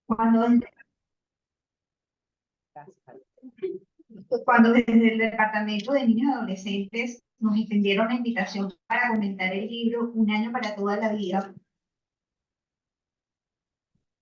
Cuando, cuando desde el Departamento de Niños y Adolescentes nos extendieron la invitación para comentar el libro Un año para toda la vida,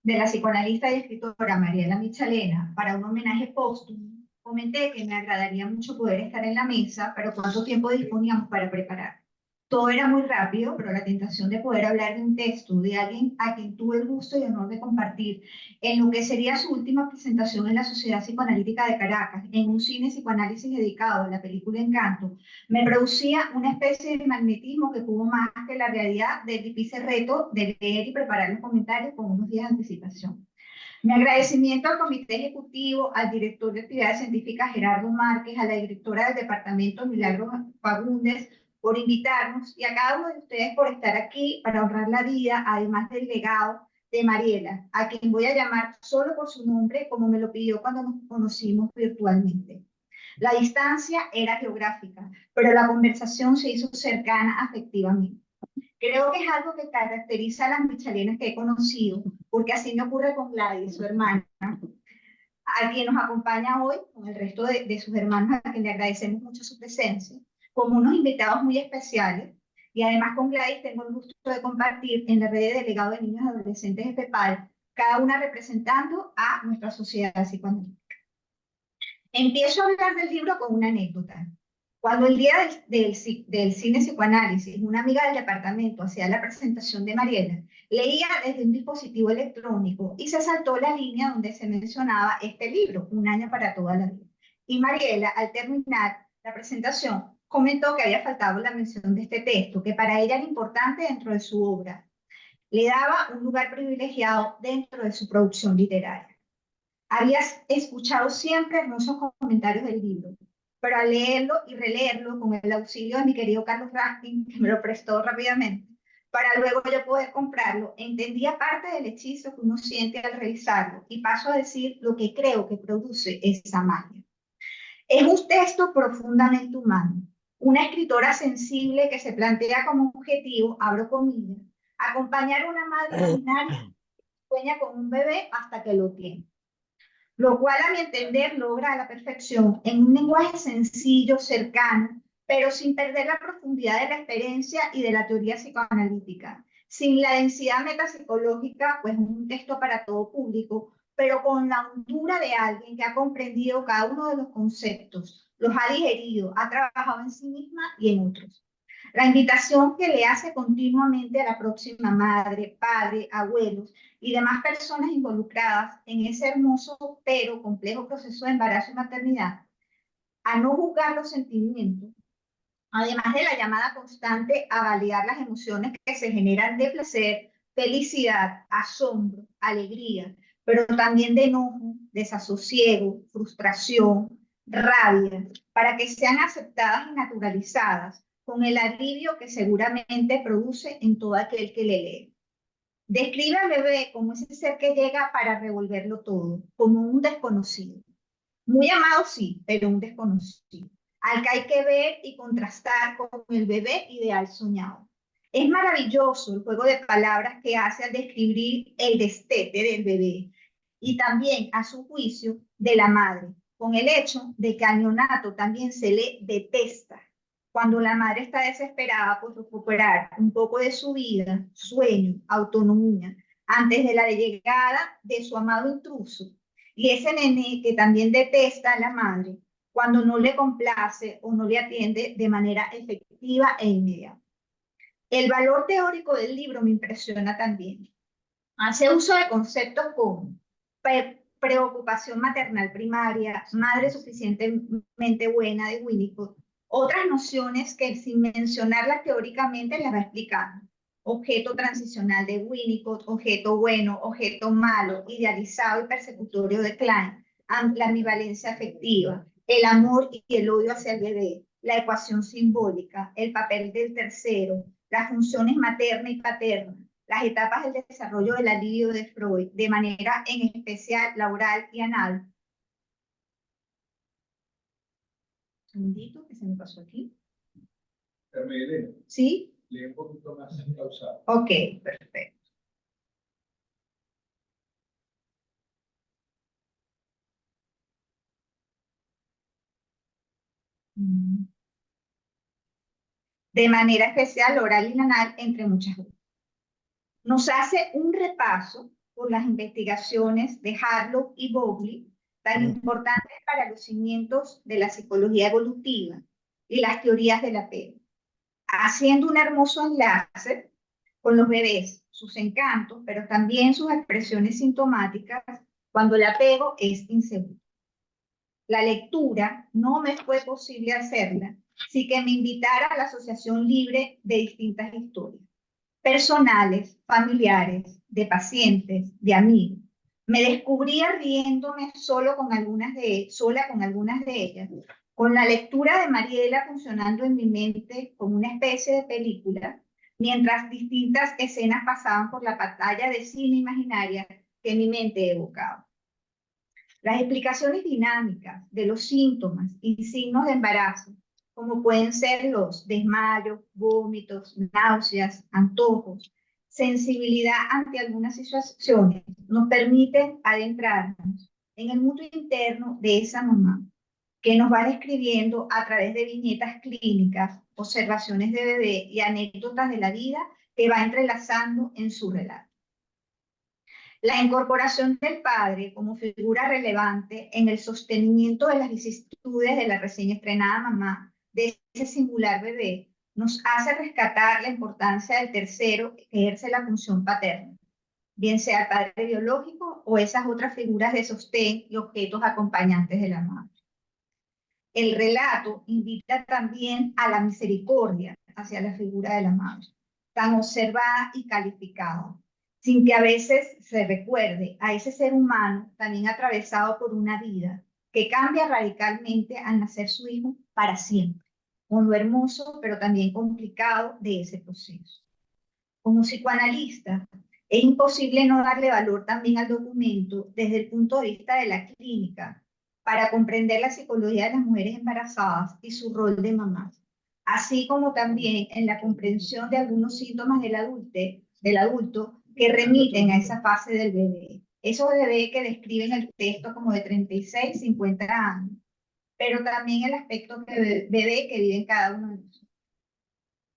de la psicoanalista y escritora Mariela Michalena, para un homenaje póstumo, comenté que me agradaría mucho poder estar en la mesa, pero ¿cuánto tiempo disponíamos para preparar? Todo era muy rápido, pero la tentación de poder hablar de un texto de alguien a quien tuve el gusto y honor de compartir en lo que sería su última presentación en la Sociedad Psicoanalítica de Caracas, en un cine psicoanálisis dedicado a la película Encanto, me producía una especie de magnetismo que tuvo más que la realidad del difícil reto de leer y preparar los comentarios con unos días de anticipación. Mi agradecimiento al comité ejecutivo, al director de actividades científicas Gerardo Márquez, a la directora del departamento Milagros Fagundes por invitarnos y a cada uno de ustedes por estar aquí para honrar la vida, además del legado de Mariela, a quien voy a llamar solo por su nombre, como me lo pidió cuando nos conocimos virtualmente. La distancia era geográfica, pero la conversación se hizo cercana afectivamente. Creo que es algo que caracteriza a las michalenas que he conocido, porque así me ocurre con Gladys, su hermana, a quien nos acompaña hoy, con el resto de sus hermanos, a quien le agradecemos mucho su presencia, como unos invitados muy especiales. Y además con Gladys tengo el gusto de compartir en la red de delegados de niños y adolescentes de PEPAL, cada una representando a nuestra sociedad psicoanalítica. Empiezo a hablar del libro con una anécdota. Cuando el día del cine psicoanálisis, una amiga del departamento hacía la presentación de Mariela, leía desde un dispositivo electrónico y se saltó la línea donde se mencionaba este libro, Un año para toda la vida. Y Mariela, al terminar la presentación, comentó que había faltado la mención de este texto, que para ella era importante dentro de su obra. Le daba un lugar privilegiado dentro de su producción literaria. Habías escuchado siempre hermosos comentarios del libro, pero al leerlo y releerlo con el auxilio de mi querido Carlos Raskin, que me lo prestó rápidamente, para luego yo poder comprarlo, entendía parte del hechizo que uno siente al revisarlo y paso a decir lo que creo que produce esa magia. Es un texto profundamente humano, una escritora sensible que se plantea como objetivo, abro comillas, acompañar a una madre ordinaria que sueña con un bebé hasta que lo tiene, lo cual a mi entender logra a la perfección en un lenguaje sencillo, cercano, pero sin perder la profundidad de la experiencia y de la teoría psicoanalítica, sin la densidad metapsicológica, pues un texto para todo público, pero con la hondura de alguien que ha comprendido cada uno de los conceptos, los ha digerido, ha trabajado en sí misma y en otros. La invitación que le hace continuamente a la próxima madre, padre, abuelos y demás personas involucradas en ese hermoso pero complejo proceso de embarazo y maternidad, a no juzgar los sentimientos, además de la llamada constante a validar las emociones que se generan de placer, felicidad, asombro, alegría, pero también de enojo, desasosiego, frustración, rabia, para que sean aceptadas y naturalizadas con el alivio que seguramente produce en todo aquel que le lee. Describe al bebé como ese ser que llega para revolverlo todo, como un desconocido. Muy amado sí, pero un desconocido, al que hay que ver y contrastar con el bebé ideal soñado. Es maravilloso el juego de palabras que hace al describir el destete del bebé y también, a su juicio, de la madre, con el hecho de que al neonato también se le detesta cuando la madre está desesperada por recuperar un poco de su vida, sueño, autonomía, antes de la llegada de su amado intruso. Y ese nene que también detesta a la madre cuando no le complace o no le atiende de manera efectiva e inmediata. El valor teórico del libro me impresiona también. Hace uso de conceptos como preocupación maternal primaria, madre suficientemente buena de Winnicott, otras nociones que sin mencionarlas teóricamente las va explicando. Objeto transicional de Winnicott, objeto bueno, objeto malo, idealizado y persecutorio de Klein, la ambivalencia afectiva, el amor y el odio hacia el bebé, la ecuación simbólica, el papel del tercero, las funciones materna y paterna, las etapas del desarrollo del alivio de Freud, de manera en especial la oral y anal. Un segundito, que se me pasó aquí. ¿Sí? Lee un poquito más pausado. Ok, perfecto. de manera especial oral y anal, entre muchas otras. Nos hace un repaso por las investigaciones de Harlow y Bowlby, tan importantes para los cimientos de la psicología evolutiva y las teorías del apego, haciendo un hermoso enlace con los bebés, sus encantos, pero también sus expresiones sintomáticas cuando el apego es inseguro. La lectura no me fue posible hacerla sin que me invitara a la Asociación Libre de distintas historias, personales, familiares, de pacientes, de amigos. Me descubría riéndome sola con algunas de ellas, con la lectura de Mariela funcionando en mi mente como una especie de película, mientras distintas escenas pasaban por la pantalla de cine imaginaria que mi mente evocaba. Las explicaciones dinámicas de los síntomas y signos de embarazo, como pueden ser los desmayos, vómitos, náuseas, antojos, sensibilidad ante algunas situaciones, nos permiten adentrarnos en el mundo interno de esa mamá, que nos va describiendo a través de viñetas clínicas, observaciones de bebé y anécdotas de la vida que va entrelazando en su relato. La incorporación del padre como figura relevante en el sostenimiento de las vicisitudes de la recién estrenada mamá de ese singular bebé nos hace rescatar la importancia del tercero que ejerce la función paterna, bien sea el padre biológico o esas otras figuras de sostén y objetos acompañantes de la madre. El relato invita también a la misericordia hacia la figura de la madre, tan observada y calificada, sin que a veces se recuerde a ese ser humano también atravesado por una vida que cambia radicalmente al nacer su hijo para siempre, con lo hermoso pero también complicado de ese proceso. Como psicoanalista, es imposible no darle valor también al documento desde el punto de vista de la clínica, para comprender la psicología de las mujeres embarazadas y su rol de mamás, así como también en la comprensión de algunos síntomas del adulto que remiten a esa fase del bebé. Esos bebés que describen el texto como de 36, 50 años, pero también el aspecto bebé que vive en cada uno de nosotros.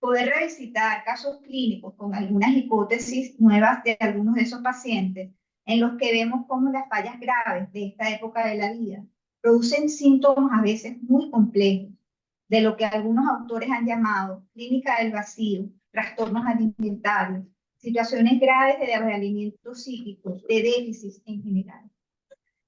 Poder revisitar casos clínicos con algunas hipótesis nuevas de algunos de esos pacientes, en los que vemos cómo las fallas graves de esta época de la vida producen síntomas a veces muy complejos, de lo que algunos autores han llamado clínica del vacío, trastornos alimentarios, situaciones graves de desvalimiento psíquico, de déficits en general.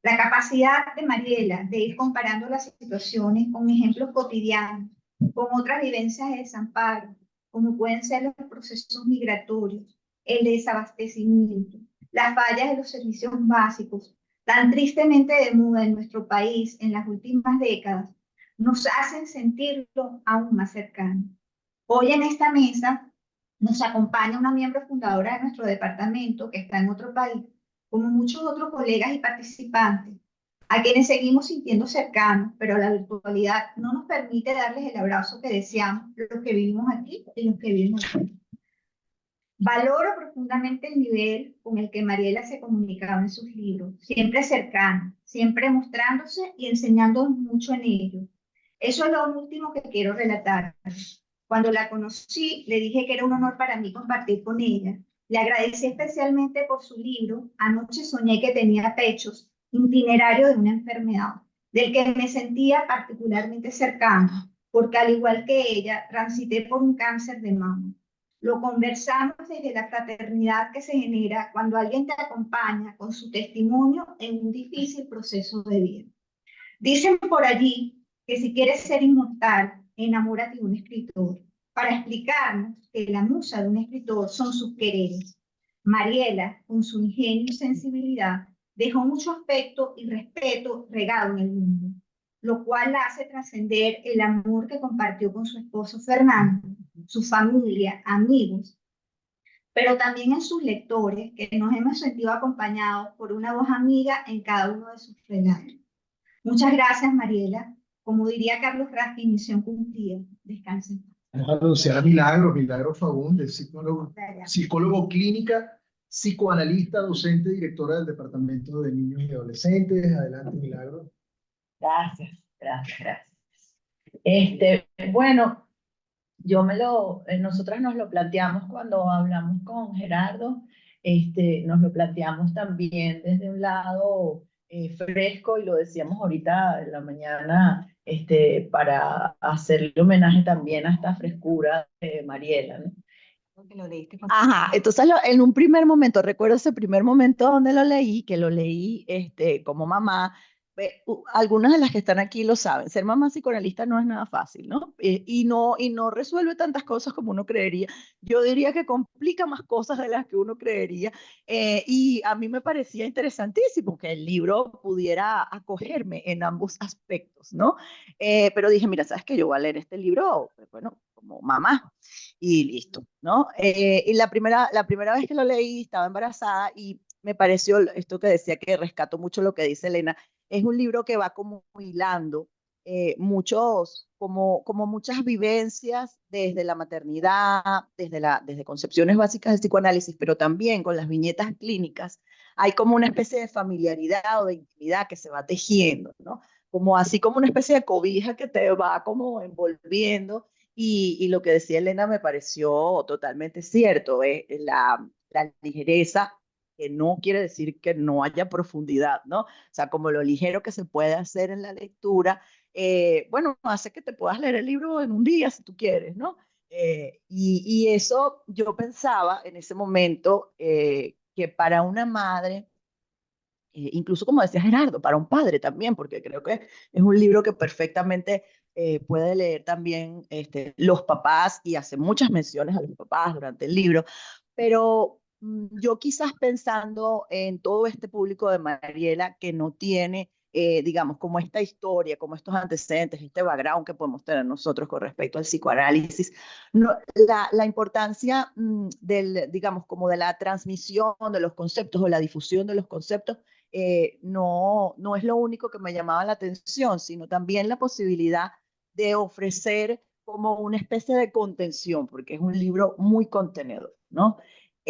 La capacidad de Mariela de ir comparando las situaciones con ejemplos cotidianos, con otras vivencias de desamparo, como pueden ser los procesos migratorios, el desabastecimiento, las fallas de los servicios básicos, tan tristemente de moda en nuestro país en las últimas décadas, nos hacen sentirlo aún más cercano. Hoy en esta mesa nos acompaña una miembro fundadora de nuestro departamento que está en otro país, como muchos otros colegas y participantes, a quienes seguimos sintiendo cercanos, pero la virtualidad no nos permite darles el abrazo que deseamos los que vivimos aquí y los que viven aquí. Valoro profundamente el nivel con el que Mariela se comunicaba en sus libros, siempre cercana, siempre mostrándose y enseñándonos mucho en ellos. Eso es lo último que quiero relatar. Cuando la conocí, le dije que era un honor para mí compartir con ella. Le agradecí especialmente por su libro, Anoche soñé que tenía pechos, itinerario de una enfermedad, del que me sentía particularmente cercana, porque al igual que ella, transité por un cáncer de mama. Lo conversamos desde la fraternidad que se genera cuando alguien te acompaña con su testimonio en un difícil proceso de vida. Dicen por allí que si quieres ser inmortal, enamórate de un escritor, para explicarnos que la musa de un escritor son sus quereres. Mariela, con su ingenio y sensibilidad, dejó mucho afecto y respeto regado en el mundo, lo cual la hace trascender el amor que compartió con su esposo Fernando, su familia, amigos, pero también en sus lectores, que nos hemos sentido acompañados por una voz amiga en cada uno de sus relatos. Muchas gracias, Mariela. Como diría Carlos Raskin, misión cumplida. Descansen. Vamos a anunciar a Milagros Fagundes, psicólogo clínica, psicoanalista, docente, directora del Departamento de Niños y Adolescentes. Adelante, Milagros. Gracias, gracias, gracias. Bueno, nosotras nos lo planteamos cuando hablamos con Gerardo, nos lo planteamos también desde un lado fresco y lo decíamos ahorita en la mañana, para hacerle homenaje también a esta frescura de Mariela, ¿no? Porque lo leíste Ajá, entonces en un primer momento, recuerdo ese primer momento donde lo leí, que lo leí como mamá. Algunas de las que están aquí lo saben, ser mamá psicoanalista no es nada fácil, ¿no? Y no resuelve tantas cosas como uno creería. Yo diría que complica más cosas de las que uno creería. Y a mí me parecía interesantísimo que el libro pudiera acogerme en ambos aspectos, ¿no? Pero dije, mira, ¿sabes qué? Yo voy a leer este libro, bueno, como mamá y listo, ¿no? Y la primera vez que lo leí estaba embarazada y me pareció esto que decía, que rescato mucho lo que dice Elena. Es un libro que va como hilando como muchas vivencias desde la maternidad, desde concepciones básicas del psicoanálisis, pero también con las viñetas clínicas. Hay como una especie de familiaridad o de intimidad que se va tejiendo, ¿no? Como así como una especie de cobija que te va como envolviendo. Y lo que decía Elena me pareció totalmente cierto. La ligereza, que no quiere decir que no haya profundidad, ¿no? O sea, como lo ligero que se puede hacer en la lectura, bueno, hace que te puedas leer el libro en un día si tú quieres, ¿no? Y eso yo pensaba en ese momento, que para una madre, incluso como decía Gerardo, para un padre también, porque creo que es un libro que perfectamente puede leer también los papás, y hace muchas menciones a los papás durante el libro, pero yo quizás pensando en todo este público de Mariela que no tiene, digamos, como esta historia, como estos antecedentes, este background que podemos tener nosotros con respecto al psicoanálisis, no, la importancia digamos, como de la transmisión de los conceptos o la difusión de los conceptos, no es lo único que me llamaba la atención, sino también la posibilidad de ofrecer como una especie de contención, porque es un libro muy contenedor, ¿no?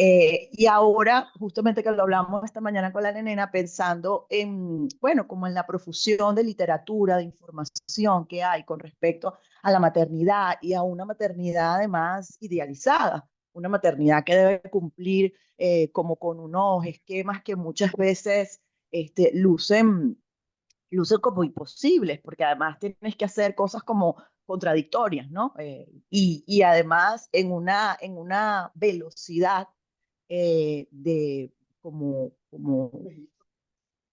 Y ahora, justamente que lo hablamos esta mañana con la nena, pensando en, bueno, como en la profusión de literatura, de información que hay con respecto a la maternidad, y a una maternidad además idealizada, una maternidad que debe cumplir como con unos esquemas que muchas veces lucen como imposibles, porque además tienes que hacer cosas como contradictorias, ¿no? Y además en una velocidad de como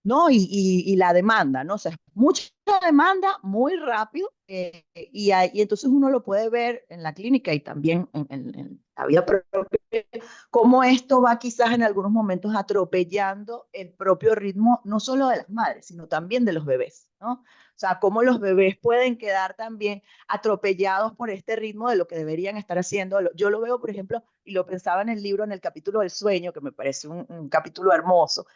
¿no? Y la demanda, ¿no? O sea, mucha demanda muy rápido, y entonces uno lo puede ver en la clínica y también en la vida propia, cómo esto va quizás en algunos momentos atropellando el propio ritmo, no solo de las madres, sino también de los bebés, ¿no? O sea, cómo los bebés pueden quedar también atropellados por este ritmo de lo que deberían estar haciendo. Yo lo veo, por ejemplo, y lo pensaba en el libro, en el capítulo del sueño, que me parece un capítulo hermoso,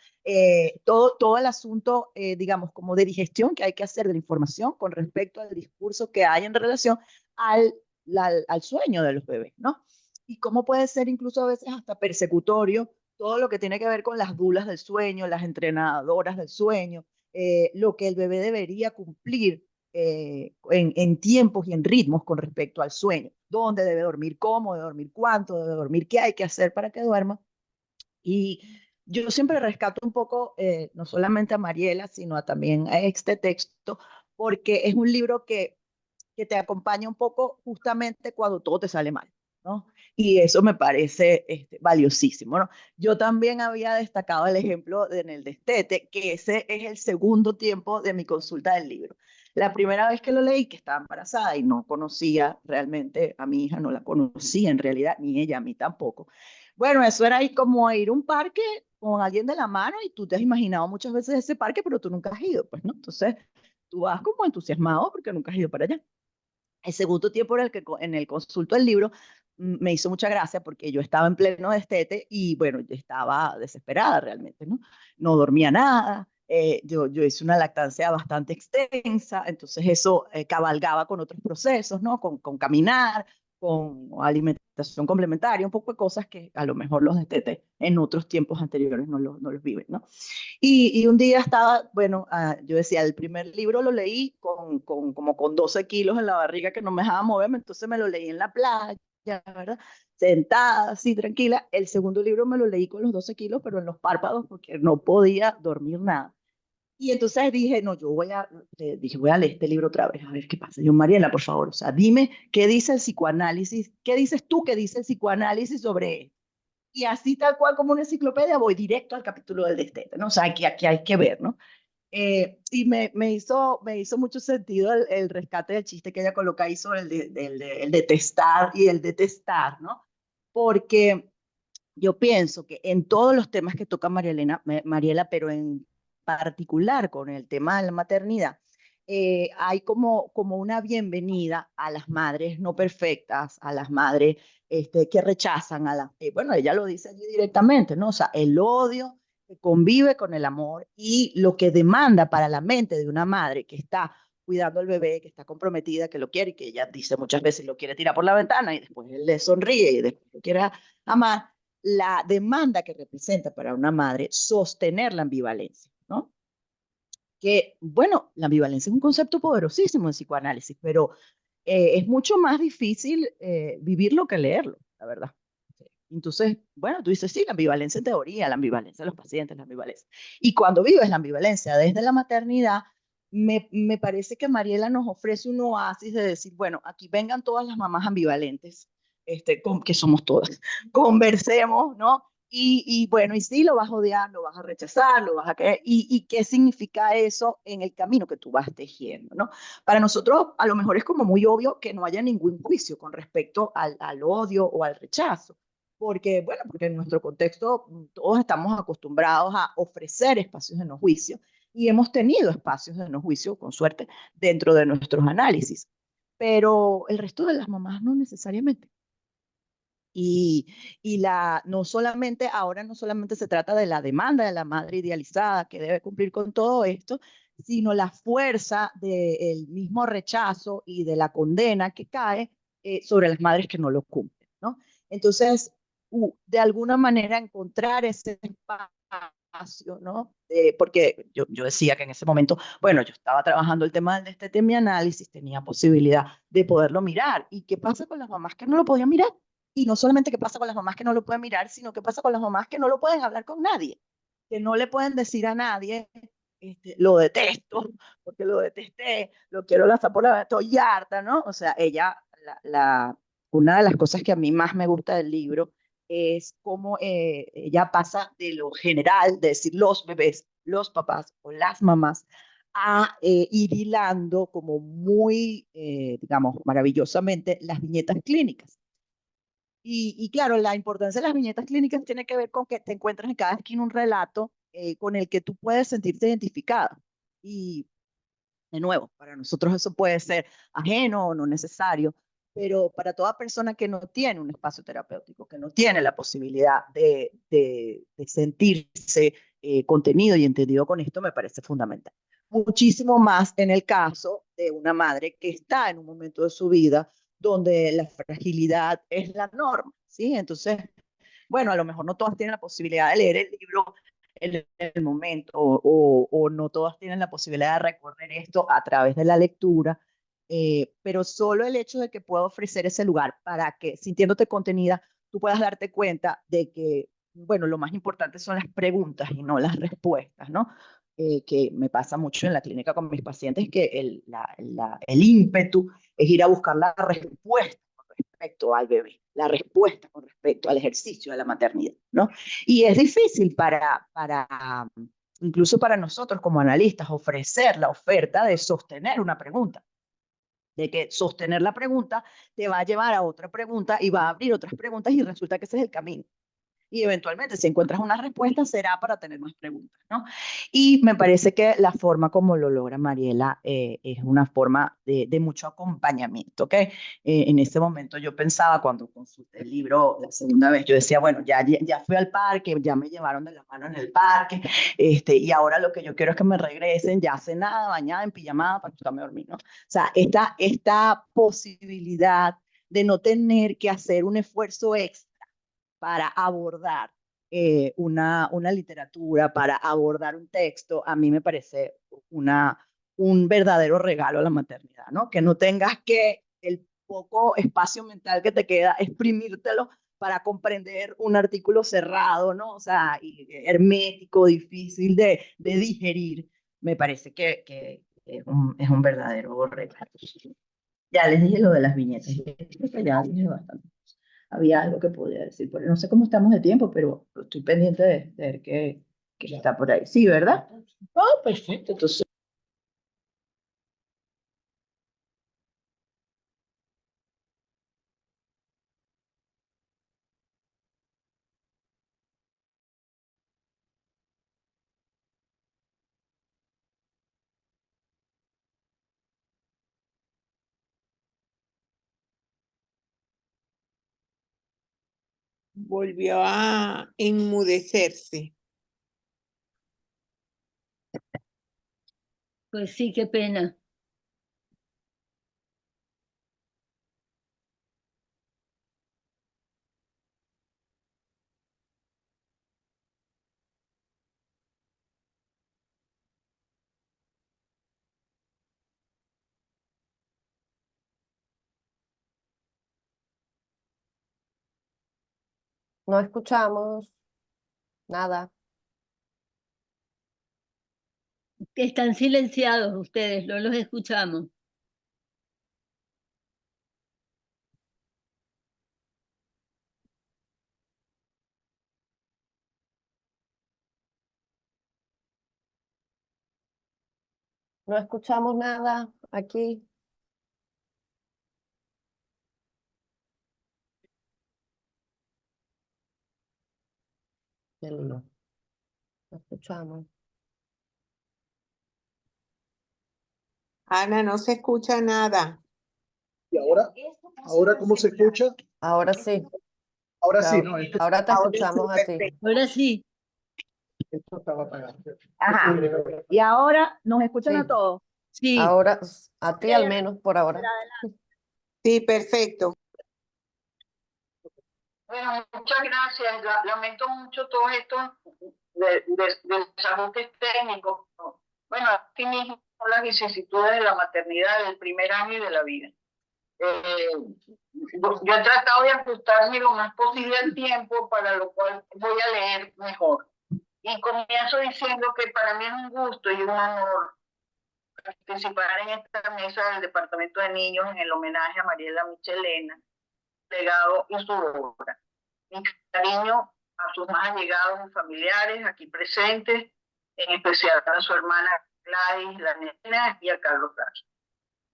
todo el asunto, digamos, como de digestión que hay que hacer de la información con respecto al discurso que hay en relación al, al sueño de los bebés, ¿no? Y cómo puede ser incluso a veces hasta persecutorio todo lo que tiene que ver con las dulas del sueño, las entrenadoras del sueño, lo que el bebé debería cumplir en tiempos y en ritmos con respecto al sueño, dónde debe dormir, cómo debe dormir, cuánto debe dormir, qué hay que hacer para que duerma. Y yo siempre rescato un poco, no solamente a Mariela, sino también a este texto, porque es un libro que te acompaña un poco justamente cuando todo te sale mal, ¿no? Y eso me parece valiosísimo, ¿no? Yo también había destacado el ejemplo en el destete, que ese es el segundo tiempo de mi consulta del libro. La primera vez que lo leí, que estaba embarazada y no conocía realmente a mi hija, no la conocía en realidad, ni ella a mí tampoco. Bueno, eso era ahí como ir a un parque con alguien de la mano, y tú te has imaginado muchas veces ese parque, pero tú nunca has ido, pues, ¿no? Entonces, tú vas como entusiasmado porque nunca has ido para allá. El segundo tiempo en el consulto del libro me hizo mucha gracia porque yo estaba en pleno destete y bueno, yo estaba desesperada realmente, ¿no? No dormía nada, yo hice una lactancia bastante extensa, entonces eso cabalgaba con otros procesos, ¿no? Con caminar, con alimentación complementaria, un poco de cosas que a lo mejor los destetes en otros tiempos anteriores no los viven, ¿no? Y un día estaba, bueno, yo decía, el primer libro lo leí como con 12 kilos en la barriga que no me dejaba moverme, entonces me lo leí en la playa, ¿verdad? Sentada, así, tranquila. El segundo libro me lo leí con los 12 kilos, pero en los párpados porque no podía dormir nada. Y entonces dije, no, dije, voy a leer este libro otra vez, a ver qué pasa. Yo, Mariela, por favor, o sea, dime qué dice el psicoanálisis, qué dices tú que dice el psicoanálisis sobre esto. Y así tal cual como una enciclopedia, voy directo al capítulo del destete, ¿no? O sea, aquí hay que ver, ¿no? Y me hizo mucho sentido el rescate del chiste que ella coloca ahí sobre el detestar y el detestar, ¿no? Porque yo pienso que en todos los temas que toca Mariela, pero en particular con el tema de la maternidad, hay como una bienvenida a las madres no perfectas, a las madres que rechazan a las... bueno, ella lo dice allí directamente, ¿no? O sea, el odio que convive con el amor y lo que demanda para la mente de una madre que está cuidando al bebé, que está comprometida, que lo quiere y que ella dice muchas veces lo quiere tirar por la ventana y después él le sonríe y después lo quiere amar, la demanda que representa para una madre sostener la ambivalencia, ¿no? Que, bueno, la ambivalencia es un concepto poderosísimo en psicoanálisis, pero es mucho más difícil vivirlo que leerlo, la verdad. Entonces, bueno, tú dices, sí, la ambivalencia en teoría, la ambivalencia de los pacientes, la ambivalencia. Y cuando vives la ambivalencia desde la maternidad, me parece que Mariela nos ofrece un oasis de decir, bueno, aquí vengan todas las mamás ambivalentes, que somos todas, conversemos, ¿no? Y bueno, y sí, lo vas a odiar, lo vas a rechazar, lo vas a querer, y qué significa eso en el camino que tú vas tejiendo, ¿no? Para nosotros, a lo mejor es como muy obvio que no haya ningún juicio con respecto al odio o al rechazo, porque, bueno, porque en nuestro contexto todos estamos acostumbrados a ofrecer espacios de no juicio y hemos tenido espacios de no juicio, con suerte, dentro de nuestros análisis, pero el resto de las mamás no necesariamente. Y, no solamente, ahora no solamente se trata de la demanda de la madre idealizada que debe cumplir con todo esto, sino la fuerza del mismo rechazo y de la condena que cae sobre las madres que no lo cumplen, ¿no? Entonces, de alguna manera encontrar ese espacio, ¿no? Porque yo decía que en ese momento, bueno, yo estaba trabajando el tema de este mi análisis, tenía posibilidad de poderlo mirar. ¿Y qué pasa con las mamás que no lo podían mirar? Y no solamente qué pasa con las mamás que no lo pueden mirar, sino qué pasa con las mamás que no lo pueden hablar con nadie, que no le pueden decir a nadie, lo detesto, porque lo detesté, lo quiero lanzar por la... Estoy harta, ¿no? O sea, ella, una de las cosas que a mí más me gusta del libro es cómo ella pasa de lo general, de decir los bebés, los papás o las mamás, a ir hilando como muy, digamos, maravillosamente las viñetas clínicas. Y claro, la importancia de las viñetas clínicas tiene que ver con que te encuentras en cada esquina un relato con el que tú puedes sentirte identificada. Y de nuevo, para nosotros eso puede ser ajeno o no necesario, pero para toda persona que no tiene un espacio terapéutico, que no tiene la posibilidad de sentirse contenido y entendido con esto, me parece fundamental. Muchísimo más en el caso de una madre que está en un momento de su vida donde la fragilidad es la norma, ¿sí? Entonces, bueno, a lo mejor no todas tienen la posibilidad de leer el libro en el momento o no todas tienen la posibilidad de recorrer esto a través de la lectura, pero solo el hecho de que pueda ofrecer ese lugar para que, sintiéndote contenida, tú puedas darte cuenta de que, bueno, lo más importante son las preguntas y no las respuestas, ¿no? Que me pasa mucho en la clínica con mis pacientes, que el ímpetu es ir a buscar la respuesta con respecto al bebé, la respuesta con respecto al ejercicio de la maternidad, ¿no? Y es difícil incluso para nosotros como analistas, ofrecer la oferta de sostener una pregunta, de que sostener la pregunta te va a llevar a otra pregunta y va a abrir otras preguntas y resulta que ese es el camino. Y eventualmente, si encuentras una respuesta, será para tener más preguntas, ¿no? Y me parece que la forma como lo logra Mariela es una forma de mucho acompañamiento, ¿ok? En ese momento yo pensaba, cuando consulté el libro la segunda vez, yo decía, bueno, ya fui al parque, ya me llevaron de la mano en el parque, y ahora lo que yo quiero es que me regresen ya cenada, bañada, en pijamada, para acostarme a dormir, ¿no? O sea, esta posibilidad de no tener que hacer un esfuerzo extra para abordar una literatura, para abordar un texto, a mí me parece un verdadero regalo a la maternidad, ¿no? Que no tengas que el poco espacio mental que te queda, exprimírtelo para comprender un artículo cerrado, ¿no? O sea, hermético, difícil de digerir. Me parece que es un verdadero regalo. Ya les dije lo de las viñetas, creo que ya dije bastante. Había algo que podía decir, pero no sé cómo estamos de tiempo, pero estoy pendiente de ver qué está por ahí. Sí, ¿verdad? Oh, perfecto. Entonces, Volvió a enmudecerse. Pues sí, qué pena. No escuchamos nada. Que están silenciados ustedes, no los escuchamos. No escuchamos nada aquí. Qué lío. No escuchamos. Ana, no se escucha nada. ¿Y ahora cómo se escucha? Ahora sí. Ahora sí, Ya- ¿no? Ahora te escuchamos a ti. Ahora sí. Esto estaba apagado. ajá. Y ahora nos escuchan Sí. a todos. Sí. Ahora, a ti al menos por ahora. Sí, perfecto. Bueno, muchas gracias. Lamento mucho todos estos desajustes técnicos. Bueno, así mismo son las vicisitudes de la maternidad del primer año y de la vida. Yo he tratado de ajustarme lo más posible al tiempo, para lo cual voy a leer mejor. Y comienzo diciendo que para mí es un gusto y un honor participar en esta mesa del Departamento de Niños en el homenaje a Mariela Michelena, legado y su obra. Mi cariño a sus más allegados y familiares aquí presentes, en especial a su hermana Gladys, la nena, y a Carlos Castro.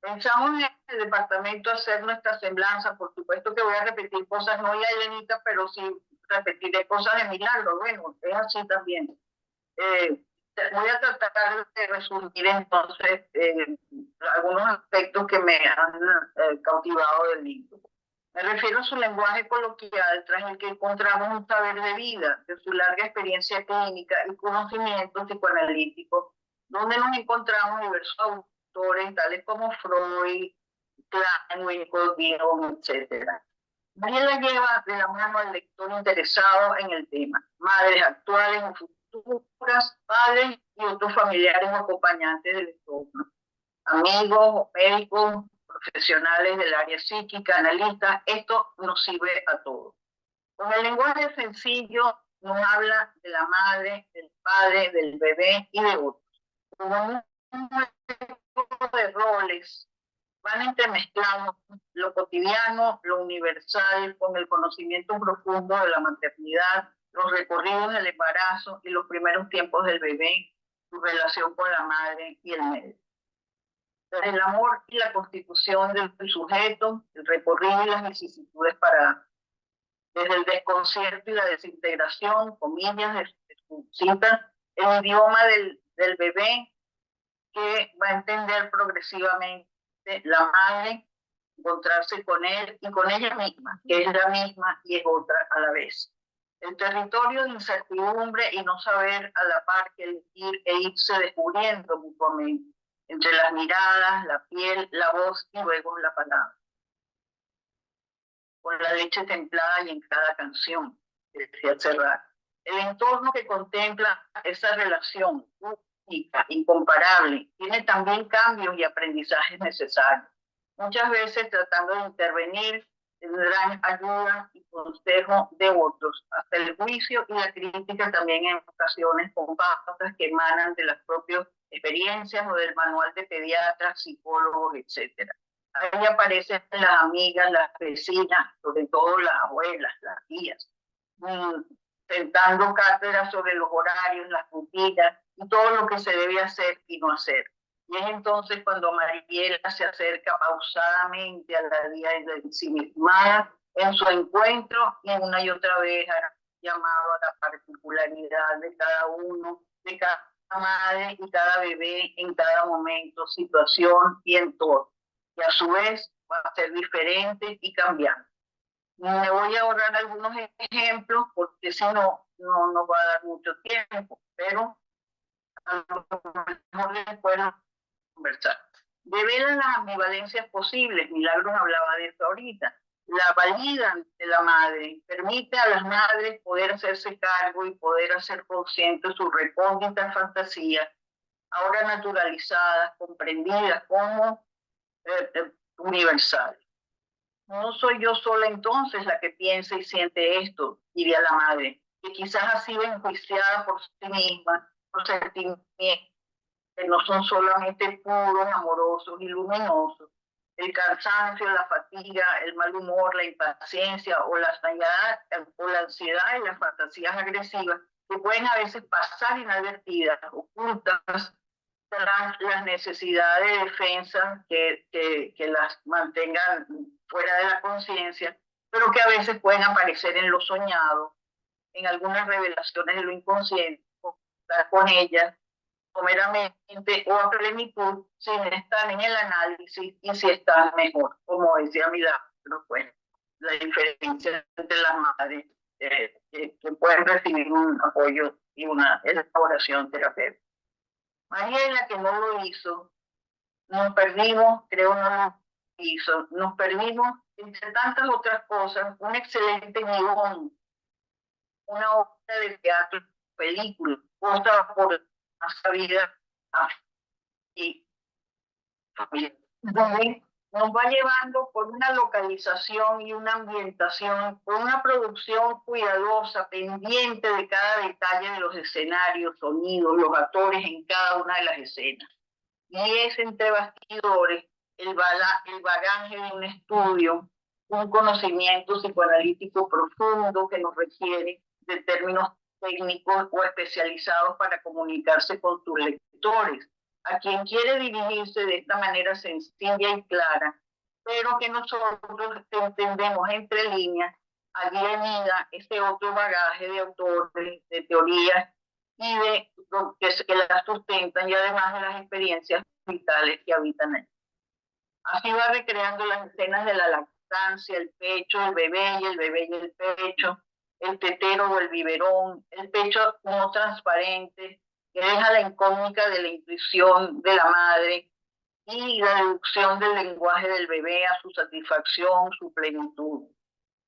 Pensamos en el departamento hacer nuestra semblanza. Por supuesto que voy a repetir cosas, no ya Elenita, pero sí repetiré cosas de Milagro. Bueno, es así también. Voy a tratar de resumir entonces algunos aspectos que me han cautivado del libro. Me refiero a su lenguaje coloquial, tras el que encontramos un saber de vida, de su larga experiencia clínica y conocimiento psicoanalítico, donde nos encontramos diversos autores, tales como Freud, Klein, Winnicott, Bion, etc. Mariela lleva de la mano al lector interesado en el tema, madres actuales o futuras, padres y otros familiares o acompañantes del entorno, amigos, médicos, profesionales del área psíquica, analistas. Esto nos sirve a todos. Con el lenguaje sencillo nos habla de la madre, del padre, del bebé y de otros. Como un de roles van entremezclados lo cotidiano, lo universal, con el conocimiento profundo de la maternidad, los recorridos del embarazo y los primeros tiempos del bebé, su relación con la madre y el médico. Desde el amor y la constitución del sujeto, el recorrido y las vicisitudes para, desde el desconcierto y la desintegración, comillas, de su cita, el idioma del bebé, que va a entender progresivamente la madre, encontrarse con él y con ella misma, que es la misma y es otra a la vez. El territorio de incertidumbre y no saber a la par que elegir e irse descubriendo mutuamente, entre las miradas, la piel, la voz y luego la palabra. con la leche templada y en cada canción, decía Serrat. El entorno que contempla esa relación única, incomparable, tiene también cambios y aprendizajes necesarios. Muchas veces tratando de intervenir, tendrán ayuda y consejo de otros, hasta el juicio y la crítica también en ocasiones con pautas que emanan de las propias experiencias o del manual de pediatras, psicólogos, etc. Ahí aparecen las amigas, las vecinas, sobre todo las abuelas, las tías, sentando cátedras sobre los horarios, las rutinas y todo lo que se debe hacer y no hacer. Y es entonces cuando Mariela se acerca pausadamente a la vida ensimismada en su encuentro y una y otra vez ha llamado a la particularidad de cada uno, de cada madre y cada bebé en cada momento, situación y entorno. Y a su vez va a ser diferente y cambiante. Me voy a ahorrar algunos ejemplos porque si no, no nos va a dar mucho tiempo, pero a lo mejor después conversar. Develan las ambivalencias posibles, Milagros hablaba de esto ahorita, la validan de la madre, permite a las madres poder hacerse cargo y poder hacer conscientes sus recónditas fantasías, ahora naturalizadas, comprendidas como universales. No soy yo sola entonces la que piensa y siente esto, diría la madre, que quizás ha sido enjuiciada por sí misma, por sentimientos que no son solamente puros, amorosos y luminosos. El cansancio, la fatiga, el mal humor, la impaciencia o la ansiedad y las fantasías agresivas que pueden a veces pasar inadvertidas, ocultas, tras las necesidades de defensa que las mantengan fuera de la conciencia, pero que a veces pueden aparecer en lo soñado, en algunas revelaciones de lo inconsciente, estar con ellas meramente o a plenitud sin estar en el análisis y si están mejor, como decía Milagros, pues la diferencia entre las madres que pueden recibir un apoyo y una elaboración terapéutica. Mariela, que no lo hizo, nos perdimos, creo no lo hizo, nos perdimos entre tantas otras cosas, un excelente guión, una obra de teatro, película, cosa por nuestra vida y donde nos va llevando por una localización y una ambientación, por una producción cuidadosa, pendiente de cada detalle de los escenarios, sonidos, los actores en cada una de las escenas. Y es entre bastidores el bagaje de un estudio, un conocimiento psicoanalítico profundo que nos requiere de términos técnicos o especializados para comunicarse con sus lectores, a quien quiere dirigirse de esta manera sencilla y clara, pero que nosotros entendemos entre líneas, allí venida este otro bagaje de autores, de teorías y de que la sustentan y además de las experiencias vitales que habitan ahí. Así va recreando las escenas de la lactancia, el pecho, el bebé y el pecho, el tetero o el biberón, el pecho no transparente, que deja la incógnita de la intuición de la madre y la deducción del lenguaje del bebé a su satisfacción, su plenitud.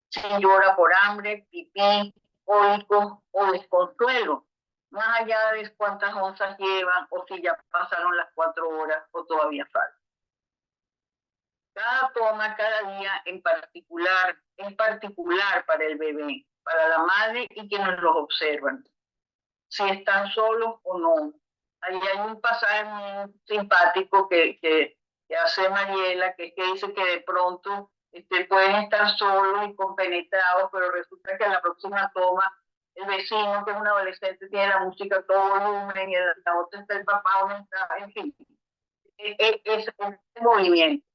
Si llora por hambre, pipí, cólico o desconsuelo, más allá de cuántas onzas llevan o si ya pasaron las 4 horas o todavía falta. Cada toma, cada día en particular, es particular para el bebé, para la madre y quienes los observan, si están solos o no. Ahí hay un pasaje muy simpático que hace Mariela, que es que dice que de pronto pueden estar solos y compenetrados, pero resulta que en la próxima toma el vecino, que es un adolescente, tiene la música a todo volumen y en la otra está el papá, uno está, en fin, es un movimiento.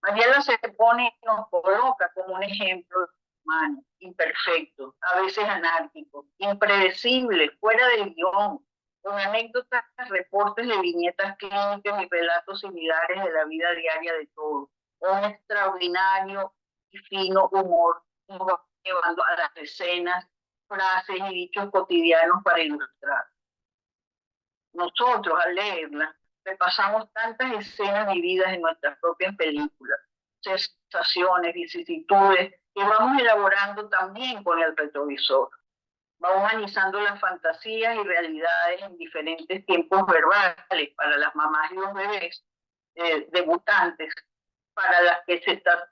Mariela se pone, nos coloca como un ejemplo humano, imperfecto, a veces anárquico, impredecible, fuera del guión, con anécdotas, reportes de viñetas clínicas y relatos similares de la vida diaria de todos. Un extraordinario y fino humor nos va llevando a las escenas, frases y dichos cotidianos para ilustrar. Nosotros, al leerla, repasamos tantas escenas vividas en nuestras propias películas, sensaciones, vicisitudes que vamos elaborando también con el retrovisor. Va humanizando las fantasías y realidades en diferentes tiempos verbales para las mamás y los bebés debutantes, para las que se está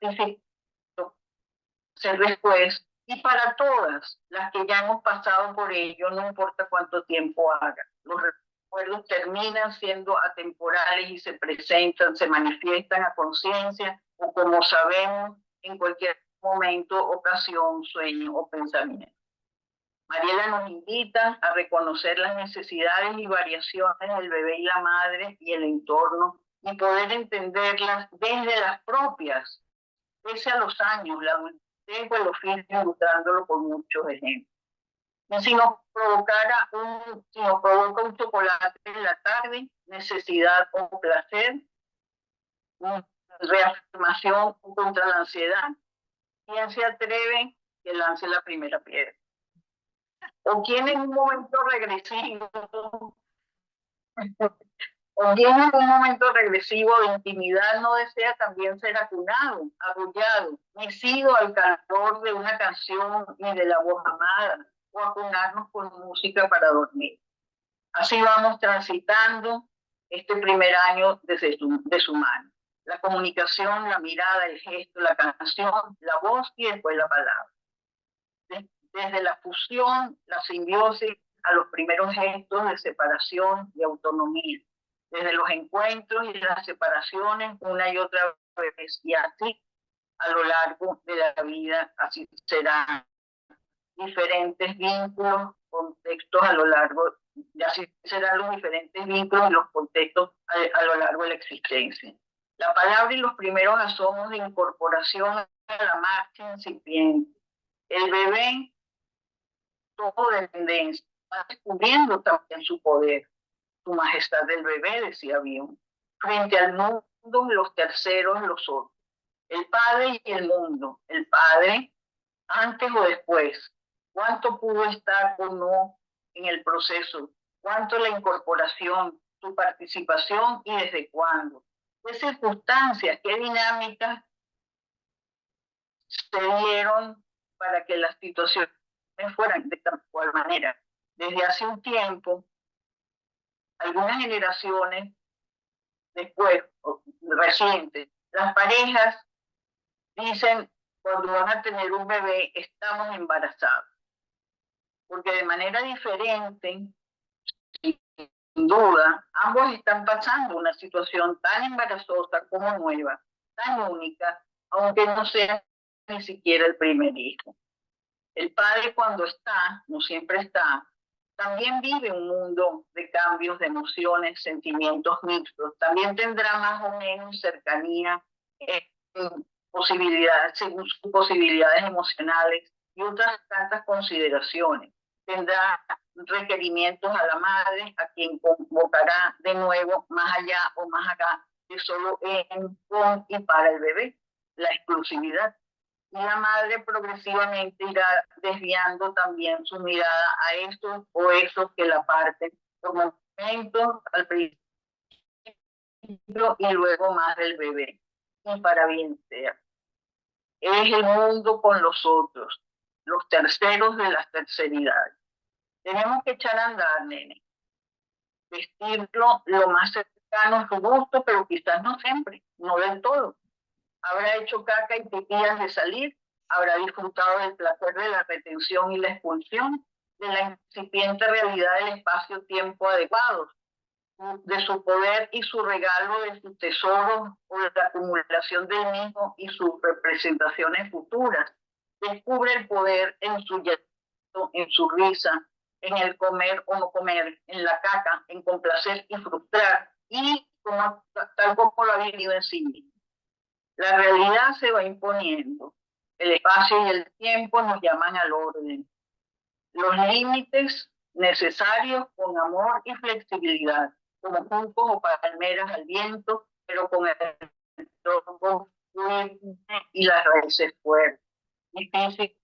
ser después, y para todas las que ya hemos pasado por ello, no importa cuánto tiempo haga. Los recuerdos terminan siendo atemporales y se presentan, se manifiestan a conciencia o, como sabemos, en cualquier momento, ocasión, sueño o pensamiento. Mariela nos invita a reconocer las necesidades y variaciones del bebé y la madre y el entorno y poder entenderlas desde las propias, pese a los años, la adultez o el oficio, ilustrándolo con muchos ejemplos. Y si nos provoca un chocolate en la tarde, necesidad o placer, reafirmación contra la ansiedad, ¿quién se atreve que lance la primera piedra? O quien en un momento regresivo, de intimidad no desea también ser acunado, arrullado, mecido al calor de una canción y de la voz amada, o acunarnos con música para dormir. Así vamos transitando este primer año de su mano. La comunicación, la mirada, el gesto, la canción, la voz y después la palabra. Desde la fusión, la simbiosis, a los primeros gestos de separación y autonomía. Desde los encuentros y las separaciones una y otra vez. Y así a lo largo de la vida, así serán diferentes vínculos, contextos a lo largo, y así serán los diferentes vínculos y los contextos a lo largo de la existencia. La palabra y los primeros asomos de incorporación a la marcha incipiente. El bebé, todo de tendencia, va descubriendo también su poder, su majestad del bebé, decía Bion. Frente al mundo, los terceros, los otros. El padre y el mundo. El padre, antes o después. ¿Cuánto pudo estar o no en el proceso? ¿Cuánto la incorporación, su participación y desde cuándo? ¿Qué circunstancias, qué dinámicas se dieron para que las situaciones fueran de tal cual manera? Desde hace un tiempo, algunas generaciones después, recientes, las parejas dicen, cuando van a tener un bebé, estamos embarazados. Porque de manera diferente, sin duda, ambos están pasando una situación tan embarazosa como nueva, tan única, aunque no sea ni siquiera el primer hijo. El padre, cuando está, no siempre está, también vive un mundo de cambios, de emociones, sentimientos mixtos. También tendrá más o menos cercanía, posibilidades, según sus posibilidades emocionales y otras tantas consideraciones. Tendrá requerimientos a la madre, a quien convocará de nuevo más allá o más acá, que solo en, con y para el bebé, la exclusividad. Y la madre progresivamente irá desviando también su mirada a estos o esos que la parten por momentos al principio y luego más del bebé. Y para bien sea. Es el mundo con los otros, los terceros de las terceridades. Tenemos que echar a andar, nene. Vestirlo lo más cercano a su gusto, pero quizás no siempre, no del todo. Habrá hecho caca y pipías de salir, habrá disfrutado del placer de la retención y la expulsión, de la incipiente realidad del espacio-tiempo adecuados, de su poder y su regalo, de sus tesoros o de la acumulación del mismo y sus representaciones futuras. Descubre el poder en su llanto, en su risa, en el comer o no comer, en la caca, en complacer y frustrar, y tal como lo ha vivido en sí mismo. La realidad se va imponiendo. El espacio y el tiempo nos llaman al orden. Los límites necesarios con amor y flexibilidad, como juncos o palmeras al viento, pero con el tronco y las raíces fuertes. Difícil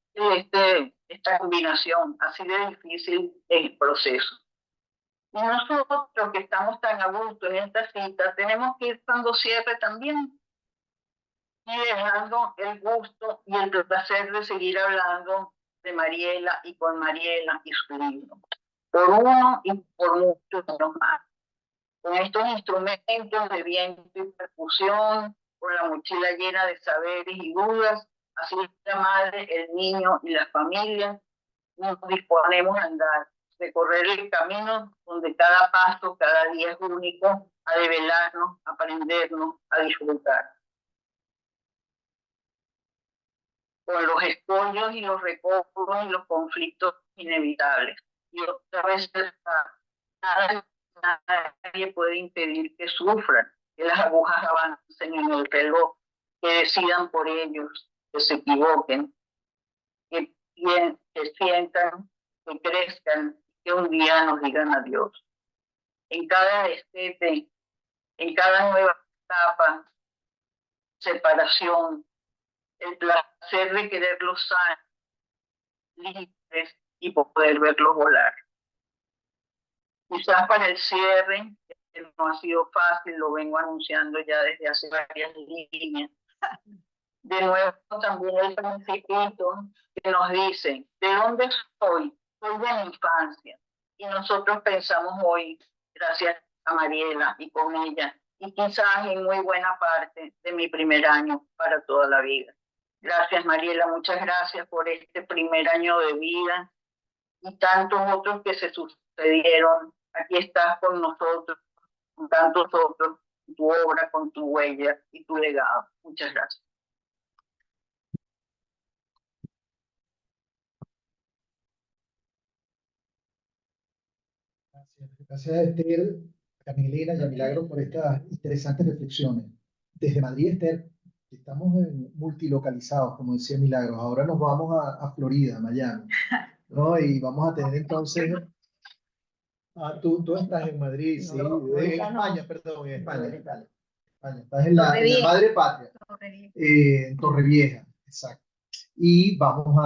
esta combinación, así de difícil es el proceso. Y nosotros que estamos tan a gusto en esta cita, tenemos que ir dando cierre también. y dejando el gusto y el placer de seguir hablando de Mariela y con Mariela y su libro, por uno y por muchos más. Con estos instrumentos de viento y percusión, con la mochila llena de saberes y dudas, así la madre, el niño y la familia, nos disponemos a andar, recorrer el camino donde cada paso, cada día es único, a develarnos, a aprendernos, a disfrutar. Con los escollos y los recovecos y los conflictos inevitables. Y otra vez nadie puede impedir que sufran, que las agujas avancen en el reloj, que decidan por ellos, que se equivoquen, que sientan, que crezcan, que un día nos digan adiós. En cada destete, en cada nueva etapa, separación, el placer de quererlos sanos, libres y poder verlos volar. Quizás para el cierre, que no ha sido fácil, lo vengo anunciando ya desde hace varias líneas. De nuevo también el principito que nos dice, ¿de dónde soy? Soy de la infancia. Y nosotros pensamos hoy, gracias a Mariela y con ella, y quizás en muy buena parte de mi primer año para toda la vida. Gracias, Mariela, muchas gracias por este primer año de vida y tantos otros que se sucedieron. Aquí estás con nosotros, con tantos otros, con tu obra, con tu huella y tu legado. Muchas gracias. Gracias a Esther, a Carmelina y a Milagro por estas interesantes reflexiones. Desde Madrid, Esther, estamos multilocalizados, como decía Milagro. Ahora nos vamos a Florida, a Miami, ¿no? Y vamos a tener entonces... tú estás en Madrid, sí, en España, perdón, en España. España. Estás en la madre patria, en Torrevieja, exacto. Y vamos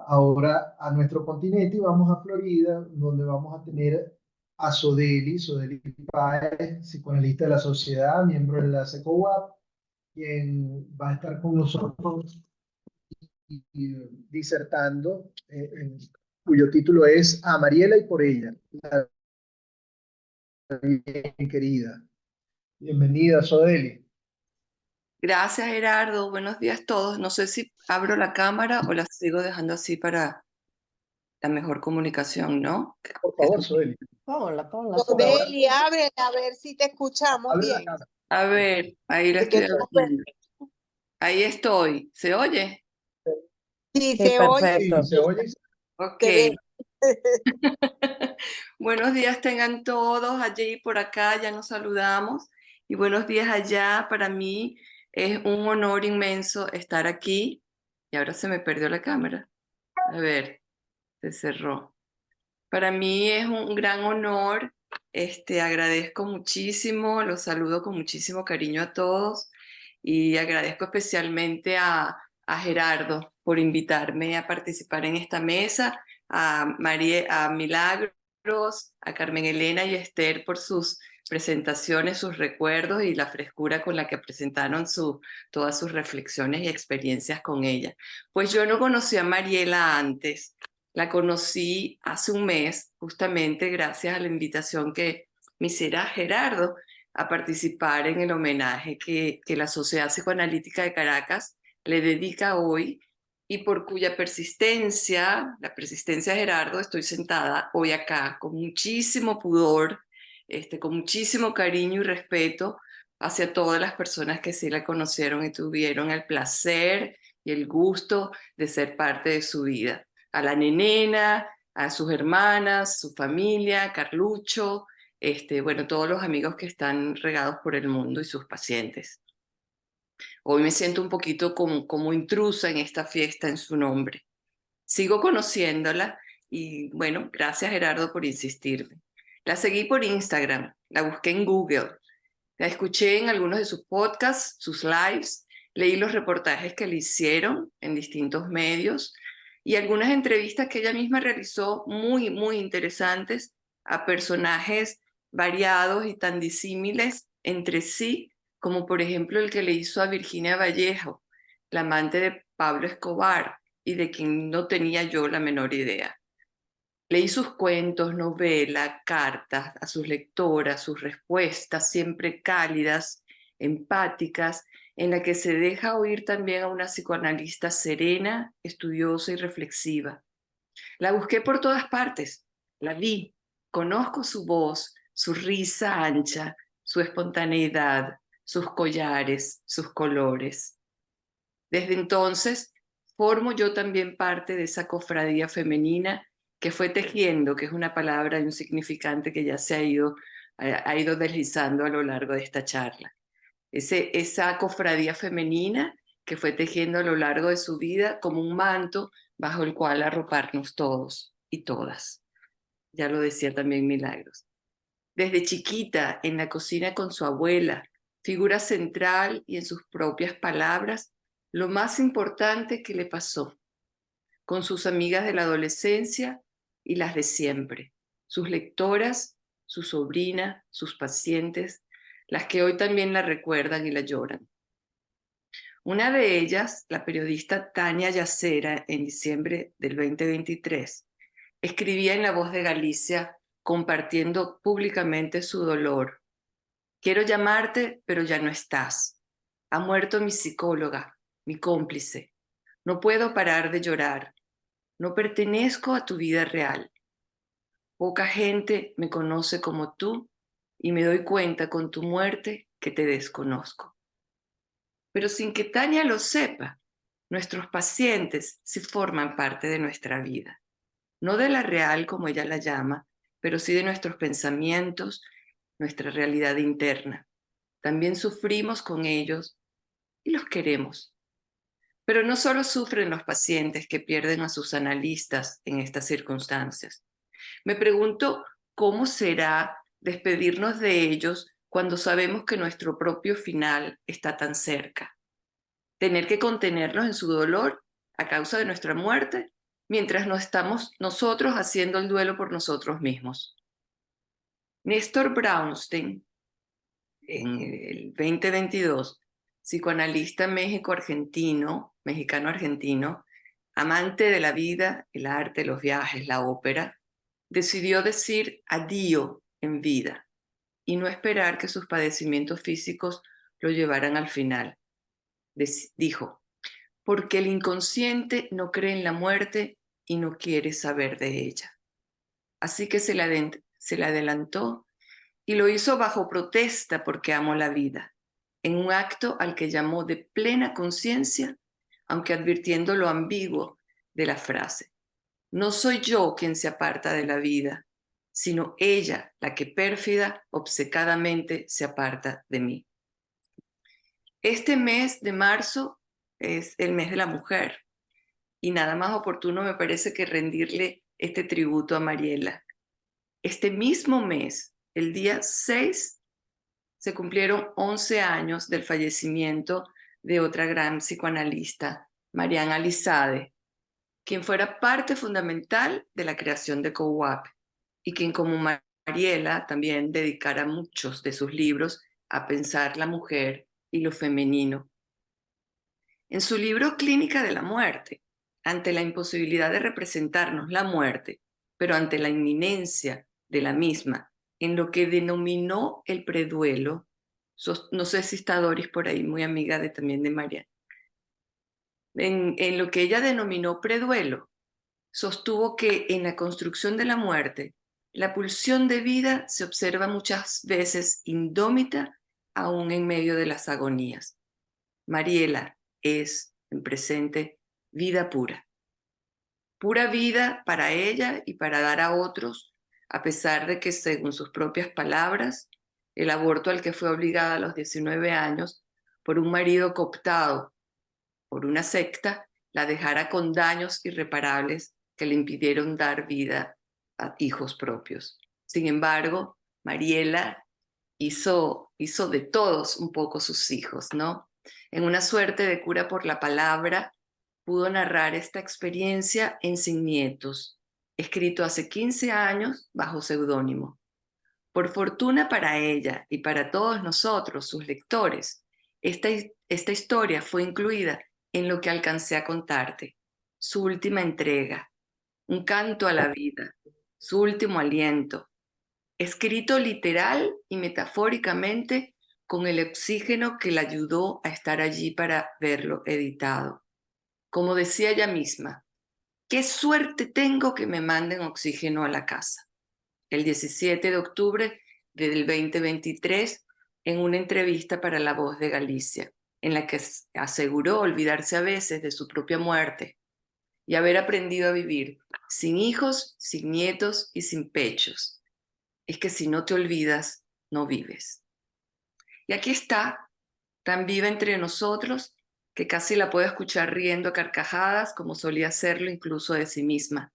ahora a nuestro continente y vamos a Florida, donde vamos a tener a Sodeli Páez, psicoanalista de la sociedad, miembro de la SECOWAP, quien va a estar con nosotros y disertando, cuyo título es A Mariela y por ella, la bien querida. Bienvenida, Sodeli. Gracias, Gerardo. Buenos días a todos. No sé si abro la cámara o la sigo dejando así para la mejor comunicación, ¿no? Por favor, Sodeli. Ponla. Sodeli, ábrela a ver si te escuchamos Abre la bien. cámara. A ver, ahí la Porque estoy abriendo. Ahí estoy. ¿Se oye? Sí, Sí, se oye, perfecto. Sí, se oye. Ok. se ve. Buenos días tengan todos allí y por acá, ya nos saludamos. Y buenos días allá. Para mí es un honor inmenso estar aquí. Y ahora se me perdió la cámara. A ver, se cerró. Para mí es un gran honor. Agradezco muchísimo, los saludo con muchísimo cariño a todos y agradezco especialmente a Gerardo por invitarme a participar en esta mesa, a Milagros, a Carmen Elena y Esther por sus presentaciones, sus recuerdos y la frescura con la que presentaron todas sus reflexiones y experiencias con ella. Pues yo no conocí a Mariela antes. La conocí hace un mes, justamente gracias a la invitación que me hiciera Gerardo a participar en el homenaje que la Sociedad Psicoanalítica de Caracas le dedica hoy y por cuya persistencia, la persistencia de Gerardo, estoy sentada hoy acá con muchísimo pudor, con muchísimo cariño y respeto hacia todas las personas que sí la conocieron y tuvieron el placer y el gusto de ser parte de su vida. A la nenena, a sus hermanas, su familia, Carlucho, bueno, todos los amigos que están regados por el mundo y sus pacientes. Hoy me siento un poquito como intrusa en esta fiesta en su nombre. Sigo conociéndola y bueno, gracias Gerardo por insistirme. La seguí por Instagram, la busqué en Google, la escuché en algunos de sus podcasts, sus lives, leí los reportajes que le hicieron en distintos medios y algunas entrevistas que ella misma realizó muy, muy interesantes a personajes variados y tan disímiles entre sí, como por ejemplo el que le hizo a Virginia Vallejo la amante de Pablo Escobar y de quien no tenía yo la menor idea. Leí sus cuentos, novela, cartas a sus lectoras, sus respuestas siempre cálidas, empáticas, en la que se deja oír también a una psicoanalista serena, estudiosa y reflexiva. La busqué por todas partes, la vi, conozco su voz, su risa ancha, su espontaneidad, sus collares, sus colores. Desde entonces, formo yo también parte de esa cofradía femenina que fue tejiendo, que es una palabra y un significante que ya se ha ido deslizando a lo largo de esta charla. Esa cofradía femenina que fue tejiendo a lo largo de su vida como un manto bajo el cual arroparnos todos y todas. Ya lo decía también Milagros. Desde chiquita, en la cocina con su abuela, figura central y en sus propias palabras, lo más importante que le pasó, con sus amigas de la adolescencia y las de siempre, sus lectoras, su sobrina, sus pacientes, las que hoy también la recuerdan y la lloran. Una de ellas, la periodista Tania Yacera, en diciembre del 2023, escribía en La Voz de Galicia, compartiendo públicamente su dolor. Quiero llamarte, pero ya no estás. Ha muerto mi psicóloga, mi cómplice. No puedo parar de llorar. No pertenezco a tu vida real. Poca gente me conoce como tú y me doy cuenta con tu muerte que te desconozco. Pero sin que Tania lo sepa, nuestros pacientes sí forman parte de nuestra vida. No de la real, como ella la llama, pero sí de nuestros pensamientos, nuestra realidad interna. También sufrimos con ellos y los queremos. Pero no solo sufren los pacientes que pierden a sus analistas en estas circunstancias. Me pregunto cómo será despedirnos de ellos cuando sabemos que nuestro propio final está tan cerca. Tener que contenernos en su dolor a causa de nuestra muerte mientras no estamos nosotros haciendo el duelo por nosotros mismos. Néstor Brownstein, en el 2022, psicoanalista mexicano-argentino, amante de la vida, el arte, los viajes, la ópera, decidió decir adiós en vida y no esperar que sus padecimientos físicos lo llevaran al final. Dijo, porque el inconsciente no cree en la muerte y no quiere saber de ella. Así que se le adelantó y lo hizo bajo protesta porque amó la vida, en un acto al que llamó de plena conciencia, aunque advirtiendo lo ambiguo de la frase. No soy yo quien se aparta de la vida, sino ella la que pérfida, obcecadamente se aparta de mí. Este mes de marzo es el mes de la mujer y nada más oportuno me parece que rendirle este tributo a Mariela. Este mismo mes, el día 6, se cumplieron 11 años del fallecimiento de otra gran psicoanalista, Mariana Alizade, quien fuera parte fundamental de la creación de COWAP y quien como Mariela también dedicara muchos de sus libros a pensar la mujer y lo femenino. En su libro Clínica de la Muerte, ante la imposibilidad de representarnos la muerte, pero ante la inminencia de la misma, en lo que denominó el preduelo, no sé si está Doris por ahí, muy amiga también de Mariana, en lo que ella denominó preduelo, sostuvo que en la construcción de la muerte, la pulsión de vida se observa muchas veces indómita aún en medio de las agonías. Mariela es, en presente, vida pura. Pura vida para ella y para dar a otros, a pesar de que, según sus propias palabras, el aborto al que fue obligada a los 19 años por un marido cooptado por una secta la dejara con daños irreparables que le impidieron dar vida a hijos propios. Sin embargo, Mariela hizo de todos un poco sus hijos, ¿no? En una suerte de cura por la palabra, pudo narrar esta experiencia en Sin Nietos, escrito hace 15 años bajo seudónimo. Por fortuna para ella y para todos nosotros, sus lectores, esta historia fue incluida en Lo que alcancé a contarte, su última entrega, un canto a la vida, su último aliento, escrito literal y metafóricamente con el oxígeno que la ayudó a estar allí para verlo editado. Como decía ella misma, qué suerte tengo que me manden oxígeno a la casa. El 17 de octubre del 2023, en una entrevista para La Voz de Galicia, en la que aseguró olvidarse a veces de su propia muerte y haber aprendido a vivir sin hijos, sin nietos y sin pechos. Es que si no te olvidas, no vives. Y aquí está, tan viva entre nosotros, que casi la puedo escuchar riendo a carcajadas, como solía hacerlo incluso de sí misma.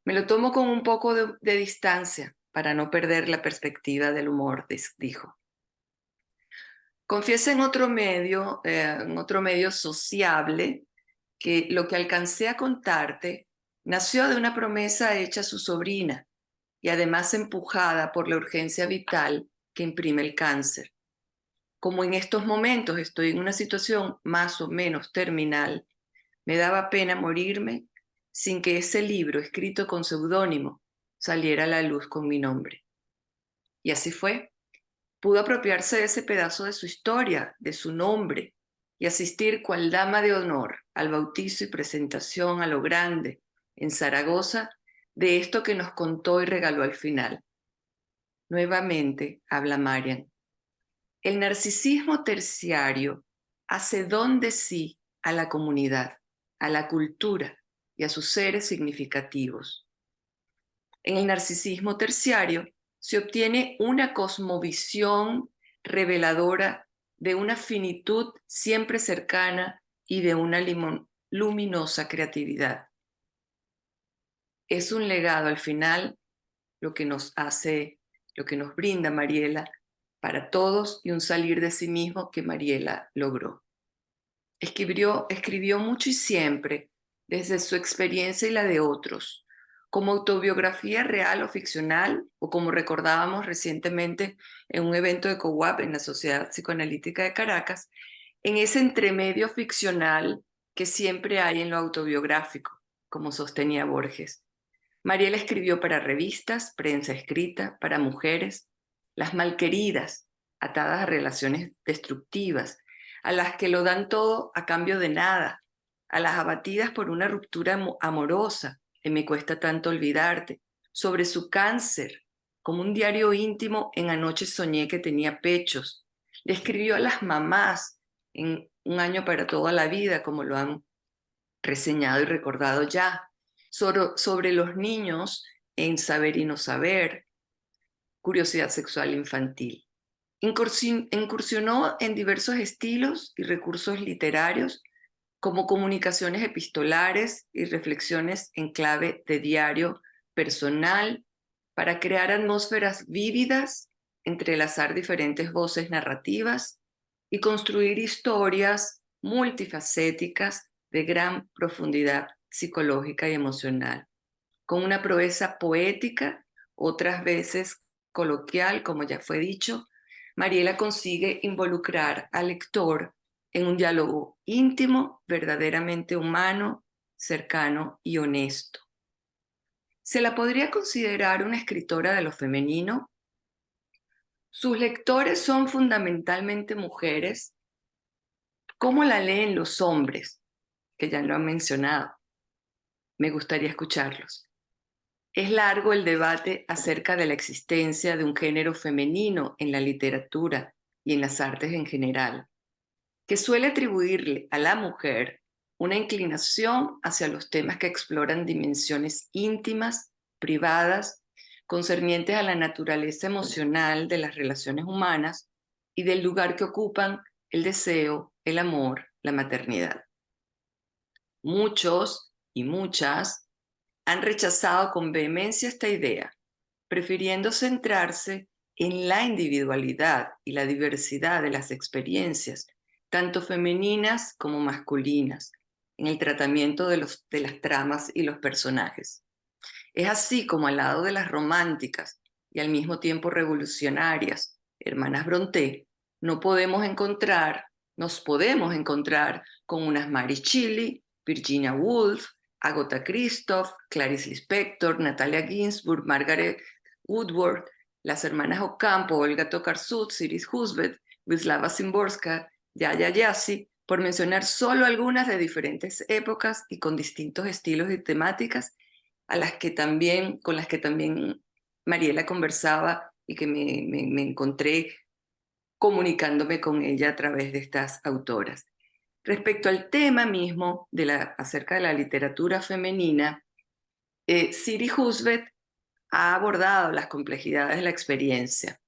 Me lo tomo con un poco de distancia para no perder la perspectiva del humor, dijo. Confiesa en otro medio sociable, que Lo que alcancé a contarte nació de una promesa hecha a su sobrina y además empujada por la urgencia vital que imprime el cáncer. Como en estos momentos estoy en una situación más o menos terminal, me daba pena morirme sin que ese libro escrito con seudónimo saliera a la luz con mi nombre. Y así fue. Pudo apropiarse de ese pedazo de su historia, de su nombre, y asistir cual dama de honor al bautizo y presentación a lo grande en Zaragoza de esto que nos contó y regaló al final. Nuevamente habla Marian. El narcisismo terciario hace don de sí a la comunidad, a la cultura y a sus seres significativos. En el narcisismo terciario se obtiene una cosmovisión reveladora de una finitud siempre cercana y de una luminosa creatividad. Es un legado al final lo que nos brinda Mariela para todos y un salir de sí mismo que Mariela logró. Escribió mucho y siempre, desde su experiencia y la de otros, como autobiografía real o ficcional, o como recordábamos recientemente en un evento de COWAP en la Sociedad Psicoanalítica de Caracas, en ese entremedio ficcional que siempre hay en lo autobiográfico, como sostenía Borges. Mariela escribió para revistas, prensa escrita, para mujeres, las malqueridas, atadas a relaciones destructivas, a las que lo dan todo a cambio de nada, a las abatidas por una ruptura amorosa, que me cuesta tanto olvidarte, sobre su cáncer, como un diario íntimo en Anoche soñé que tenía pechos. Le escribió a las mamás en Un año para toda la vida, como lo han reseñado y recordado ya, sobre los niños en Saber y no saber, Curiosidad sexual infantil. Incursionó en diversos estilos y recursos literarios, como comunicaciones epistolares y reflexiones en clave de diario personal, para crear atmósferas vívidas, entrelazar diferentes voces narrativas y construir historias multifacéticas de gran profundidad psicológica y emocional, con una proeza poética, otras veces coloquial, como ya fue dicho. Mariela consigue involucrar al lector en un diálogo íntimo, verdaderamente humano, cercano y honesto. ¿Se la podría considerar una escritora de lo femenino? Sus lectores son fundamentalmente mujeres. ¿Cómo la leen los hombres? Que ya lo han mencionado. Me gustaría escucharlos. Es largo el debate acerca de la existencia de un género femenino en la literatura y en las artes en general, que suele atribuirle a la mujer una inclinación hacia los temas que exploran dimensiones íntimas, privadas, concernientes a la naturaleza emocional de las relaciones humanas y del lugar que ocupan el deseo, el amor, la maternidad. Muchos y muchas han rechazado con vehemencia esta idea, prefiriendo centrarse en la individualidad y la diversidad de las experiencias, tanto femeninas como masculinas, en el tratamiento de las tramas y los personajes. Es así como al lado de las románticas y al mismo tiempo revolucionarias, hermanas Brontë, no podemos encontrar Nos podemos encontrar con unas Mary Shelley, Virginia Woolf, Agatha Christoph, Clarice Lispector, Natalia Ginsburg, Margaret Woodward, las hermanas Ocampo, Olga Tokarczuk, Iris Husband, Wisława Szymborska, Yaya Yassi, por mencionar solo algunas de diferentes épocas y con distintos estilos y temáticas con las que también Mariela conversaba y que me encontré comunicándome con ella a través de estas autoras. Respecto al tema mismo acerca de la literatura femenina, Siri Husband ha abordado las complejidades de la experiencia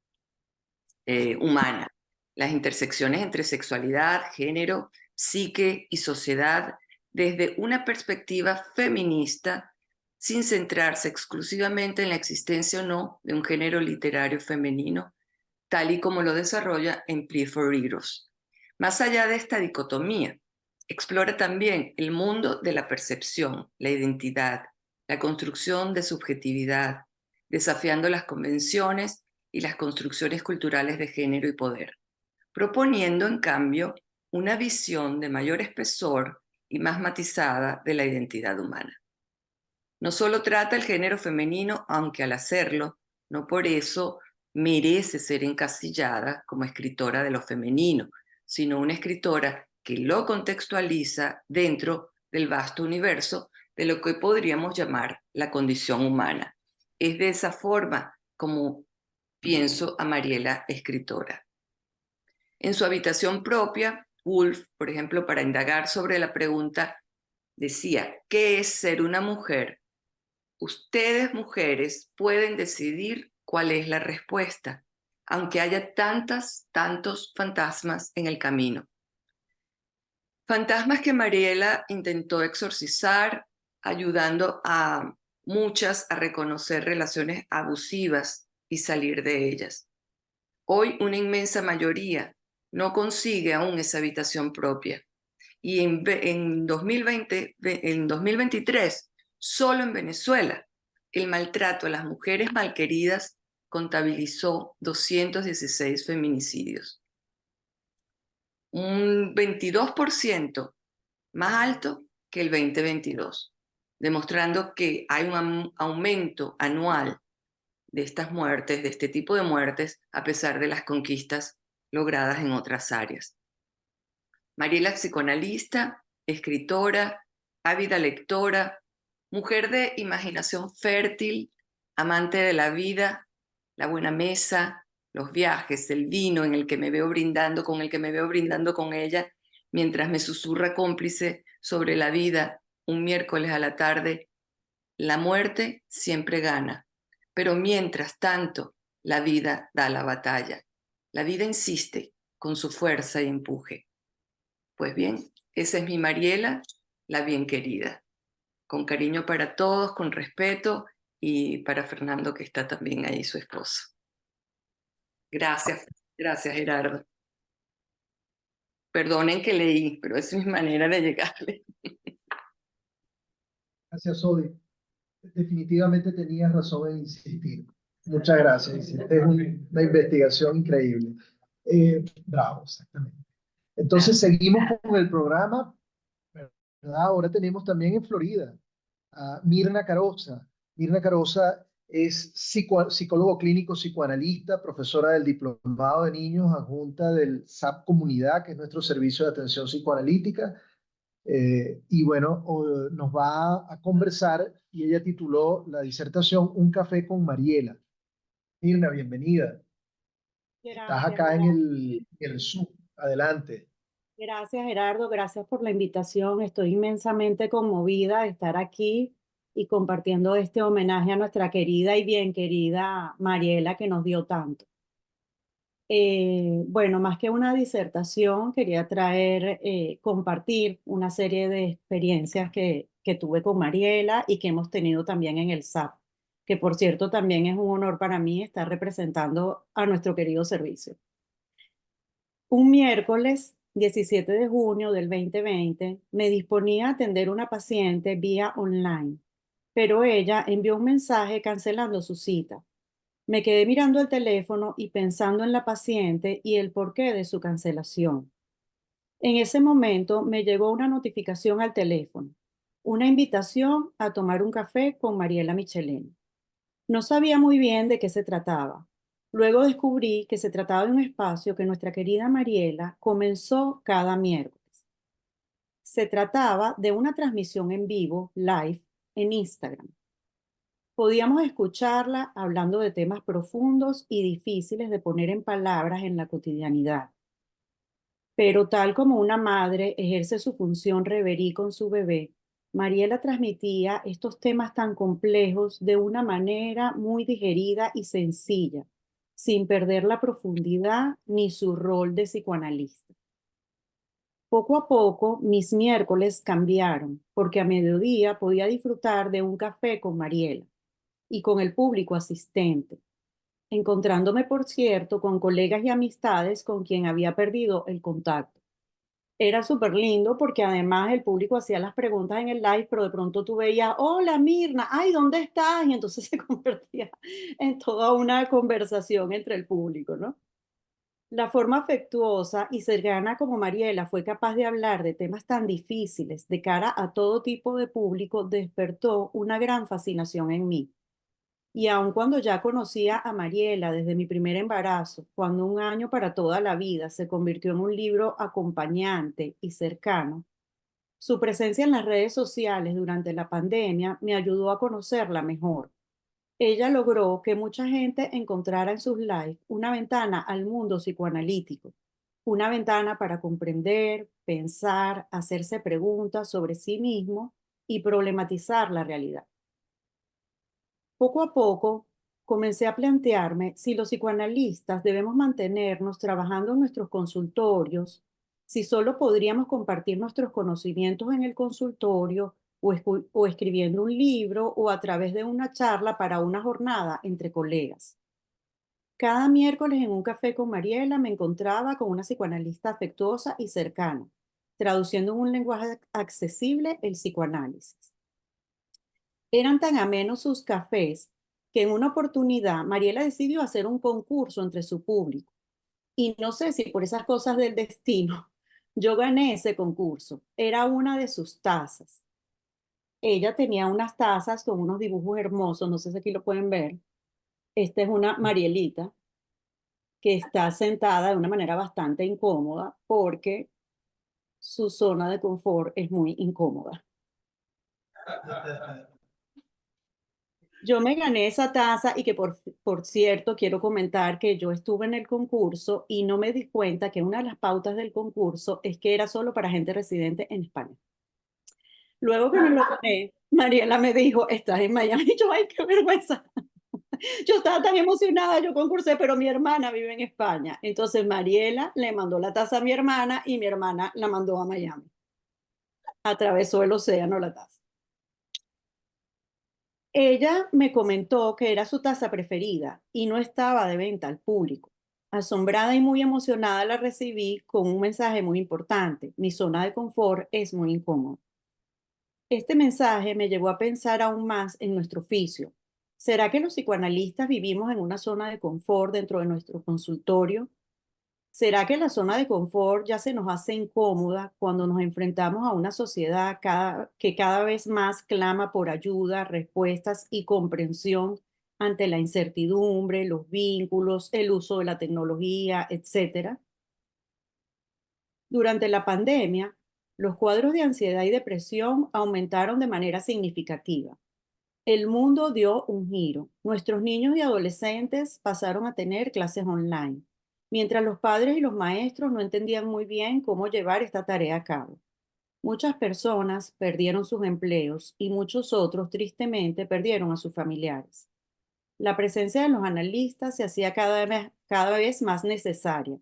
humana, las intersecciones entre sexualidad, género, psique y sociedad desde una perspectiva feminista, sin centrarse exclusivamente en la existencia o no de un género literario femenino, tal y como lo desarrolla en Plea for Heroes. Más allá de esta dicotomía, explora también el mundo de la percepción, la identidad, la construcción de subjetividad, desafiando las convenciones y las construcciones culturales de género y poder, proponiendo, en cambio, una visión de mayor espesor y más matizada de la identidad humana. No solo trata el género femenino, aunque al hacerlo, no por eso merece ser encasillada como escritora de lo femenino, sino una escritora que lo contextualiza dentro del vasto universo de lo que podríamos llamar la condición humana. Es de esa forma como pienso a Mariela escritora. En su habitación propia, Woolf, por ejemplo, para indagar sobre la pregunta, decía, ¿qué es ser una mujer? Ustedes, mujeres, pueden decidir cuál es la respuesta, aunque haya tantos fantasmas en el camino. Fantasmas que Mariela intentó exorcizar, ayudando a muchas a reconocer relaciones abusivas y salir de ellas. Hoy una inmensa mayoría no consigue aún esa habitación propia. Y en 2023, solo en Venezuela, el maltrato a las mujeres malqueridas contabilizó 216 feminicidios. Un 22% más alto que el 2022, demostrando que hay un aumento anual de estas muertes, de este tipo de muertes, a pesar de las conquistas logradas en otras áreas. Mariela es psicoanalista, escritora, ávida lectora, mujer de imaginación fértil, amante de la vida, la buena mesa, los viajes, el vino en el que me veo brindando, con el que me veo brindando con ella, mientras me susurra cómplice sobre la vida un miércoles a la tarde. La muerte siempre gana, pero mientras tanto la vida da la batalla. La vida insiste con su fuerza y empuje. Pues bien, esa es mi Mariela, la bien querida. Con cariño para todos, con respeto, y para Fernando, que está también ahí, su esposo. Gracias, gracias Gerardo. Perdonen que leí, pero esa es mi manera de llegarle. Gracias, Sodi. Definitivamente tenías razón en insistir. Muchas gracias. Hiciste una investigación increíble. Bravo, exactamente. Entonces seguimos con el programa, ¿verdad? Ahora tenemos también en Florida a Mirna Carosa. Mirna Carosa es psicólogo clínico, psicoanalista, profesora del Diplomado de Niños, adjunta del SAP Comunidad, que es nuestro servicio de atención psicoanalítica. Y bueno, nos va a conversar, y ella tituló la disertación Un café con Mariela. Mirna, bienvenida. Estás acá en el Zoom. Adelante. Gracias, Gerardo. Gracias por la invitación. Estoy inmensamente conmovida de estar aquí y compartiendo este homenaje a nuestra querida y bien querida Mariela, que nos dio tanto. Bueno, más que una disertación, quería compartir una serie de experiencias que tuve con Mariela y que hemos tenido también en el SAP, que por cierto también es un honor para mí estar representando a nuestro querido servicio. Un miércoles 17 de junio del 2020 me disponía a atender una paciente vía online, pero ella envió un mensaje cancelando su cita. Me quedé mirando el teléfono y pensando en la paciente y el porqué de su cancelación. En ese momento me llegó una notificación al teléfono, una invitación a tomar un café con Mariela Michelena. No sabía muy bien de qué se trataba. Luego descubrí que se trataba de un espacio que nuestra querida Mariela comenzó cada miércoles. Se trataba de una transmisión en vivo, live, en Instagram. Podíamos escucharla hablando de temas profundos y difíciles de poner en palabras en la cotidianidad. Pero tal como una madre ejerce su función reverí con su bebé, Mariela transmitía estos temas tan complejos de una manera muy digerida y sencilla, sin perder la profundidad ni su rol de psicoanalista. Poco a poco, mis miércoles cambiaron, porque a mediodía podía disfrutar de un café con Mariela y con el público asistente, encontrándome, por cierto, con colegas y amistades con quien había perdido el contacto. Era súper lindo porque además el público hacía las preguntas en el live, pero de pronto tú veías, hola Mirna, ay, ¿dónde estás? Y entonces se convertía en toda una conversación entre el público, ¿no? La forma afectuosa y cercana como Mariela fue capaz de hablar de temas tan difíciles de cara a todo tipo de público despertó una gran fascinación en mí. Y aun cuando ya conocía a Mariela desde mi primer embarazo, cuando Un año para toda la vida se convirtió en un libro acompañante y cercano, su presencia en las redes sociales durante la pandemia me ayudó a conocerla mejor. Ella logró que mucha gente encontrara en sus lives una ventana al mundo psicoanalítico, una ventana para comprender, pensar, hacerse preguntas sobre sí mismo y problematizar la realidad. Poco a poco comencé a plantearme si los psicoanalistas debemos mantenernos trabajando en nuestros consultorios, si solo podríamos compartir nuestros conocimientos en el consultorio o escribiendo un libro o a través de una charla para una jornada entre colegas. Cada miércoles en un café con Mariela me encontraba con una psicoanalista afectuosa y cercana, traduciendo en un lenguaje accesible el psicoanálisis. Eran tan amenos sus cafés que en una oportunidad Mariela decidió hacer un concurso entre su público. Y no sé si por esas cosas del destino, yo gané ese concurso. Era una de sus tazas. Ella tenía unas tazas con unos dibujos hermosos, no sé si aquí lo pueden ver. Esta es una Marielita que está sentada de una manera bastante incómoda porque su zona de confort es muy incómoda. Yo me gané esa taza y que por cierto quiero comentar que yo estuve en el concurso y no me di cuenta que una de las pautas del concurso es que era solo para gente residente en España. Luego que me lo gané, Mariela me dijo, estás en Miami. Y yo, ay, qué vergüenza. Yo estaba tan emocionada, yo concursé, pero mi hermana vive en España. Entonces Mariela le mandó la taza a mi hermana y mi hermana la mandó a Miami. Atravesó el océano la taza. Ella me comentó que era su taza preferida y no estaba de venta al público. Asombrada y muy emocionada la recibí con un mensaje muy importante. Mi zona de confort es muy incómoda. Este mensaje me llevó a pensar aún más en nuestro oficio. ¿Será que los psicoanalistas vivimos en una zona de confort dentro de nuestro consultorio? ¿Será que la zona de confort ya se nos hace incómoda cuando nos enfrentamos a una sociedad que cada vez más clama por ayuda, respuestas y comprensión ante la incertidumbre, los vínculos, el uso de la tecnología, etcétera? Durante la pandemia, los cuadros de ansiedad y depresión aumentaron de manera significativa. El mundo dio un giro. Nuestros niños y adolescentes pasaron a tener clases online, mientras los padres y los maestros no entendían muy bien cómo llevar esta tarea a cabo. Muchas personas perdieron sus empleos y muchos otros, tristemente, perdieron a sus familiares. La presencia de los analistas se hacía cada vez más necesaria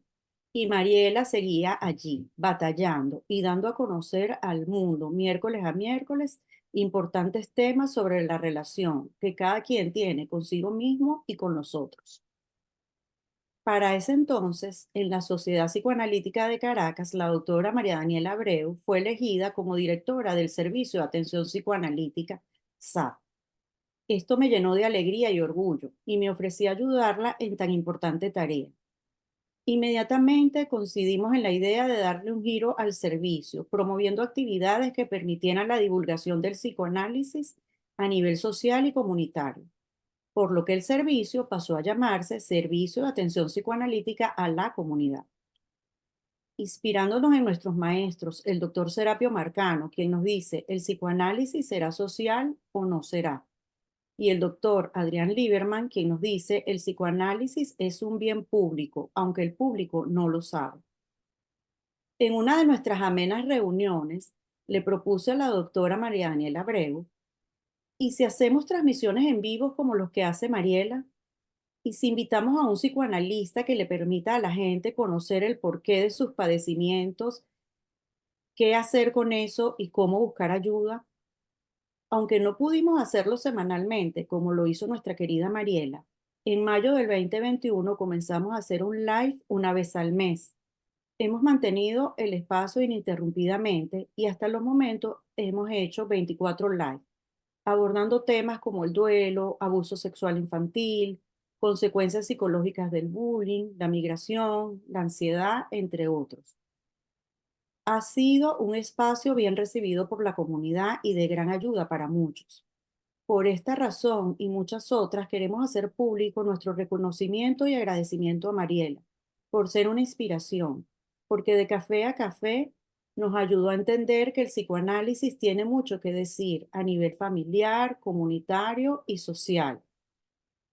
y Mariela seguía allí, batallando y dando a conocer al mundo, miércoles a miércoles, importantes temas sobre la relación que cada quien tiene consigo mismo y con los otros. Para ese entonces, en la Sociedad Psicoanalítica de Caracas, la doctora María Daniela Abreu fue elegida como directora del Servicio de Atención Psicoanalítica, SAP. Esto me llenó de alegría y orgullo y me ofrecí a ayudarla en tan importante tarea. Inmediatamente coincidimos en la idea de darle un giro al servicio, promoviendo actividades que permitieran la divulgación del psicoanálisis a nivel social y comunitario, por lo que el servicio pasó a llamarse Servicio de Atención Psicoanalítica a la Comunidad. Inspirándonos en nuestros maestros, el doctor Serapio Marcano, quien nos dice, ¿el psicoanálisis será social o no será? Y el doctor Adrián Lieberman, quien nos dice, el psicoanálisis es un bien público, aunque el público no lo sabe. En una de nuestras amenas reuniones, le propuse a la doctora María Daniela Abreu, ¿y si hacemos transmisiones en vivo como los que hace Mariela? ¿Y si invitamos a un psicoanalista que le permita a la gente conocer el porqué de sus padecimientos, qué hacer con eso y cómo buscar ayuda? Aunque no pudimos hacerlo semanalmente, como lo hizo nuestra querida Mariela, en mayo del 2021 comenzamos a hacer un live una vez al mes. Hemos mantenido el espacio ininterrumpidamente y hasta los momentos hemos hecho 24 live, abordando temas como el duelo, abuso sexual infantil, consecuencias psicológicas del bullying, la migración, la ansiedad, entre otros. Ha sido un espacio bien recibido por la comunidad y de gran ayuda para muchos. Por esta razón y muchas otras, queremos hacer público nuestro reconocimiento y agradecimiento a Mariela por ser una inspiración, porque de café a café nos ayudó a entender que el psicoanálisis tiene mucho que decir a nivel familiar, comunitario y social.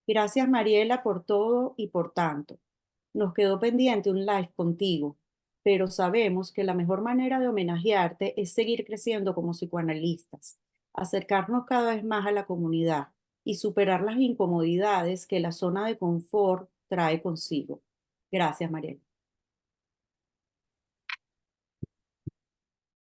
Gracias, Mariela, por todo y por tanto. Nos quedó pendiente un live contigo, pero sabemos que la mejor manera de homenajearte es seguir creciendo como psicoanalistas, acercarnos cada vez más a la comunidad y superar las incomodidades que la zona de confort trae consigo. Gracias, Mariela.